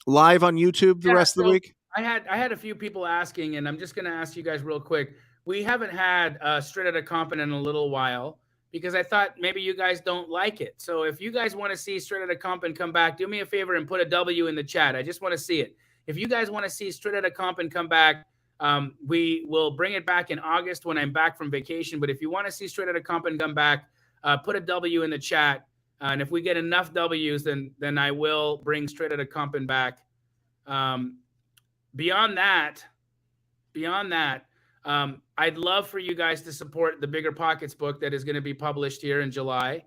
live on YouTube the rest of the week? I had a few people asking, and I'm just going to ask you guys real quick. We haven't had Straight Outta Compton in a little while, because I thought maybe you guys don't like it. So if you guys want to see Straight Outta Compton come back, do me a favor and put a W in the chat. I just want to see it. If you guys want to see Straight Outta Compton come back, we will bring it back in August when I'm back from vacation. But if you want to see Straight Outta Compton come back, put a W in the chat. And if we get enough W's, then I will bring Straight Outta Compton back. Beyond that, I'd love for you guys to support the Bigger Pockets book that is going to be published here in July.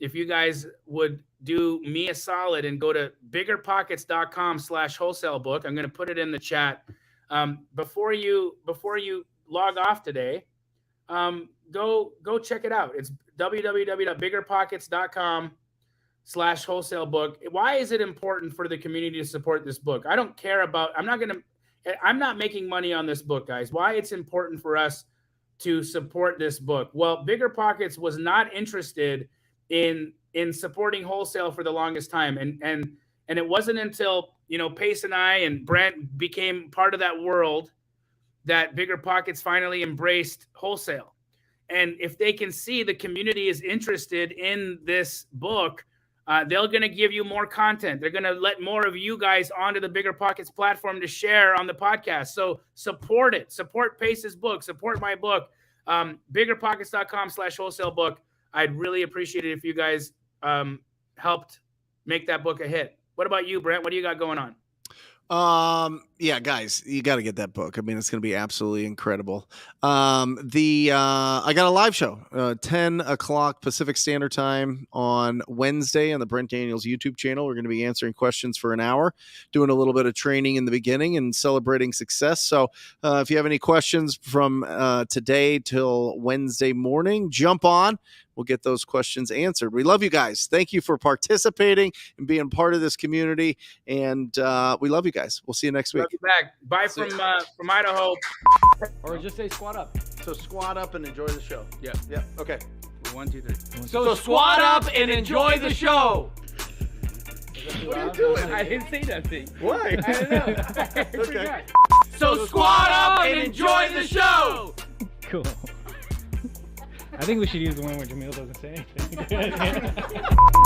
If you guys would do me a solid and go to biggerpockets.com/wholesale book, I'm going to put it in the chat. Before you log off today, go check it out. It's www.biggerpockets.com/wholesale book. Why is it important for the community to support this book? I don't care about, I'm not making money on this book, guys. Why it's important for us to support this book? Well, Bigger Pockets was not interested in supporting wholesale for the longest time. And it wasn't until, Pace and I and Brent became part of that world that Bigger Pockets finally embraced wholesale. And if they can see the community is interested in this book, they're going to give you more content. They're going to let more of you guys onto the Bigger Pockets platform to share on the podcast. So support it. Support Pace's book. Support my book. Biggerpockets.com/wholesale book. I'd really appreciate it if you guys helped make that book a hit. What about you, Brent? What do you got going on? Yeah, guys, you got to get that book. I mean, it's going to be absolutely incredible. I got a live show, 10 o'clock Pacific Standard Time on Wednesday on the Brent Daniels YouTube channel. We're going to be answering questions for an hour, doing a little bit of training in the beginning and celebrating success. So, if you have any questions from, today till Wednesday morning, jump on. We'll get those questions answered. We love you guys. Thank you for participating and being part of this community. And we love you guys. We'll see you next week. Love you back. Bye from Idaho. Or just say squat up. So squat up and enjoy the show. Yeah. Yeah. Okay. 1, 2, 3. So squat up and enjoy the show. What are you doing? I didn't say nothing. Why? I don't know. Okay. So squat up and enjoy the show. Cool. I think we should use the one where Jamil doesn't say anything.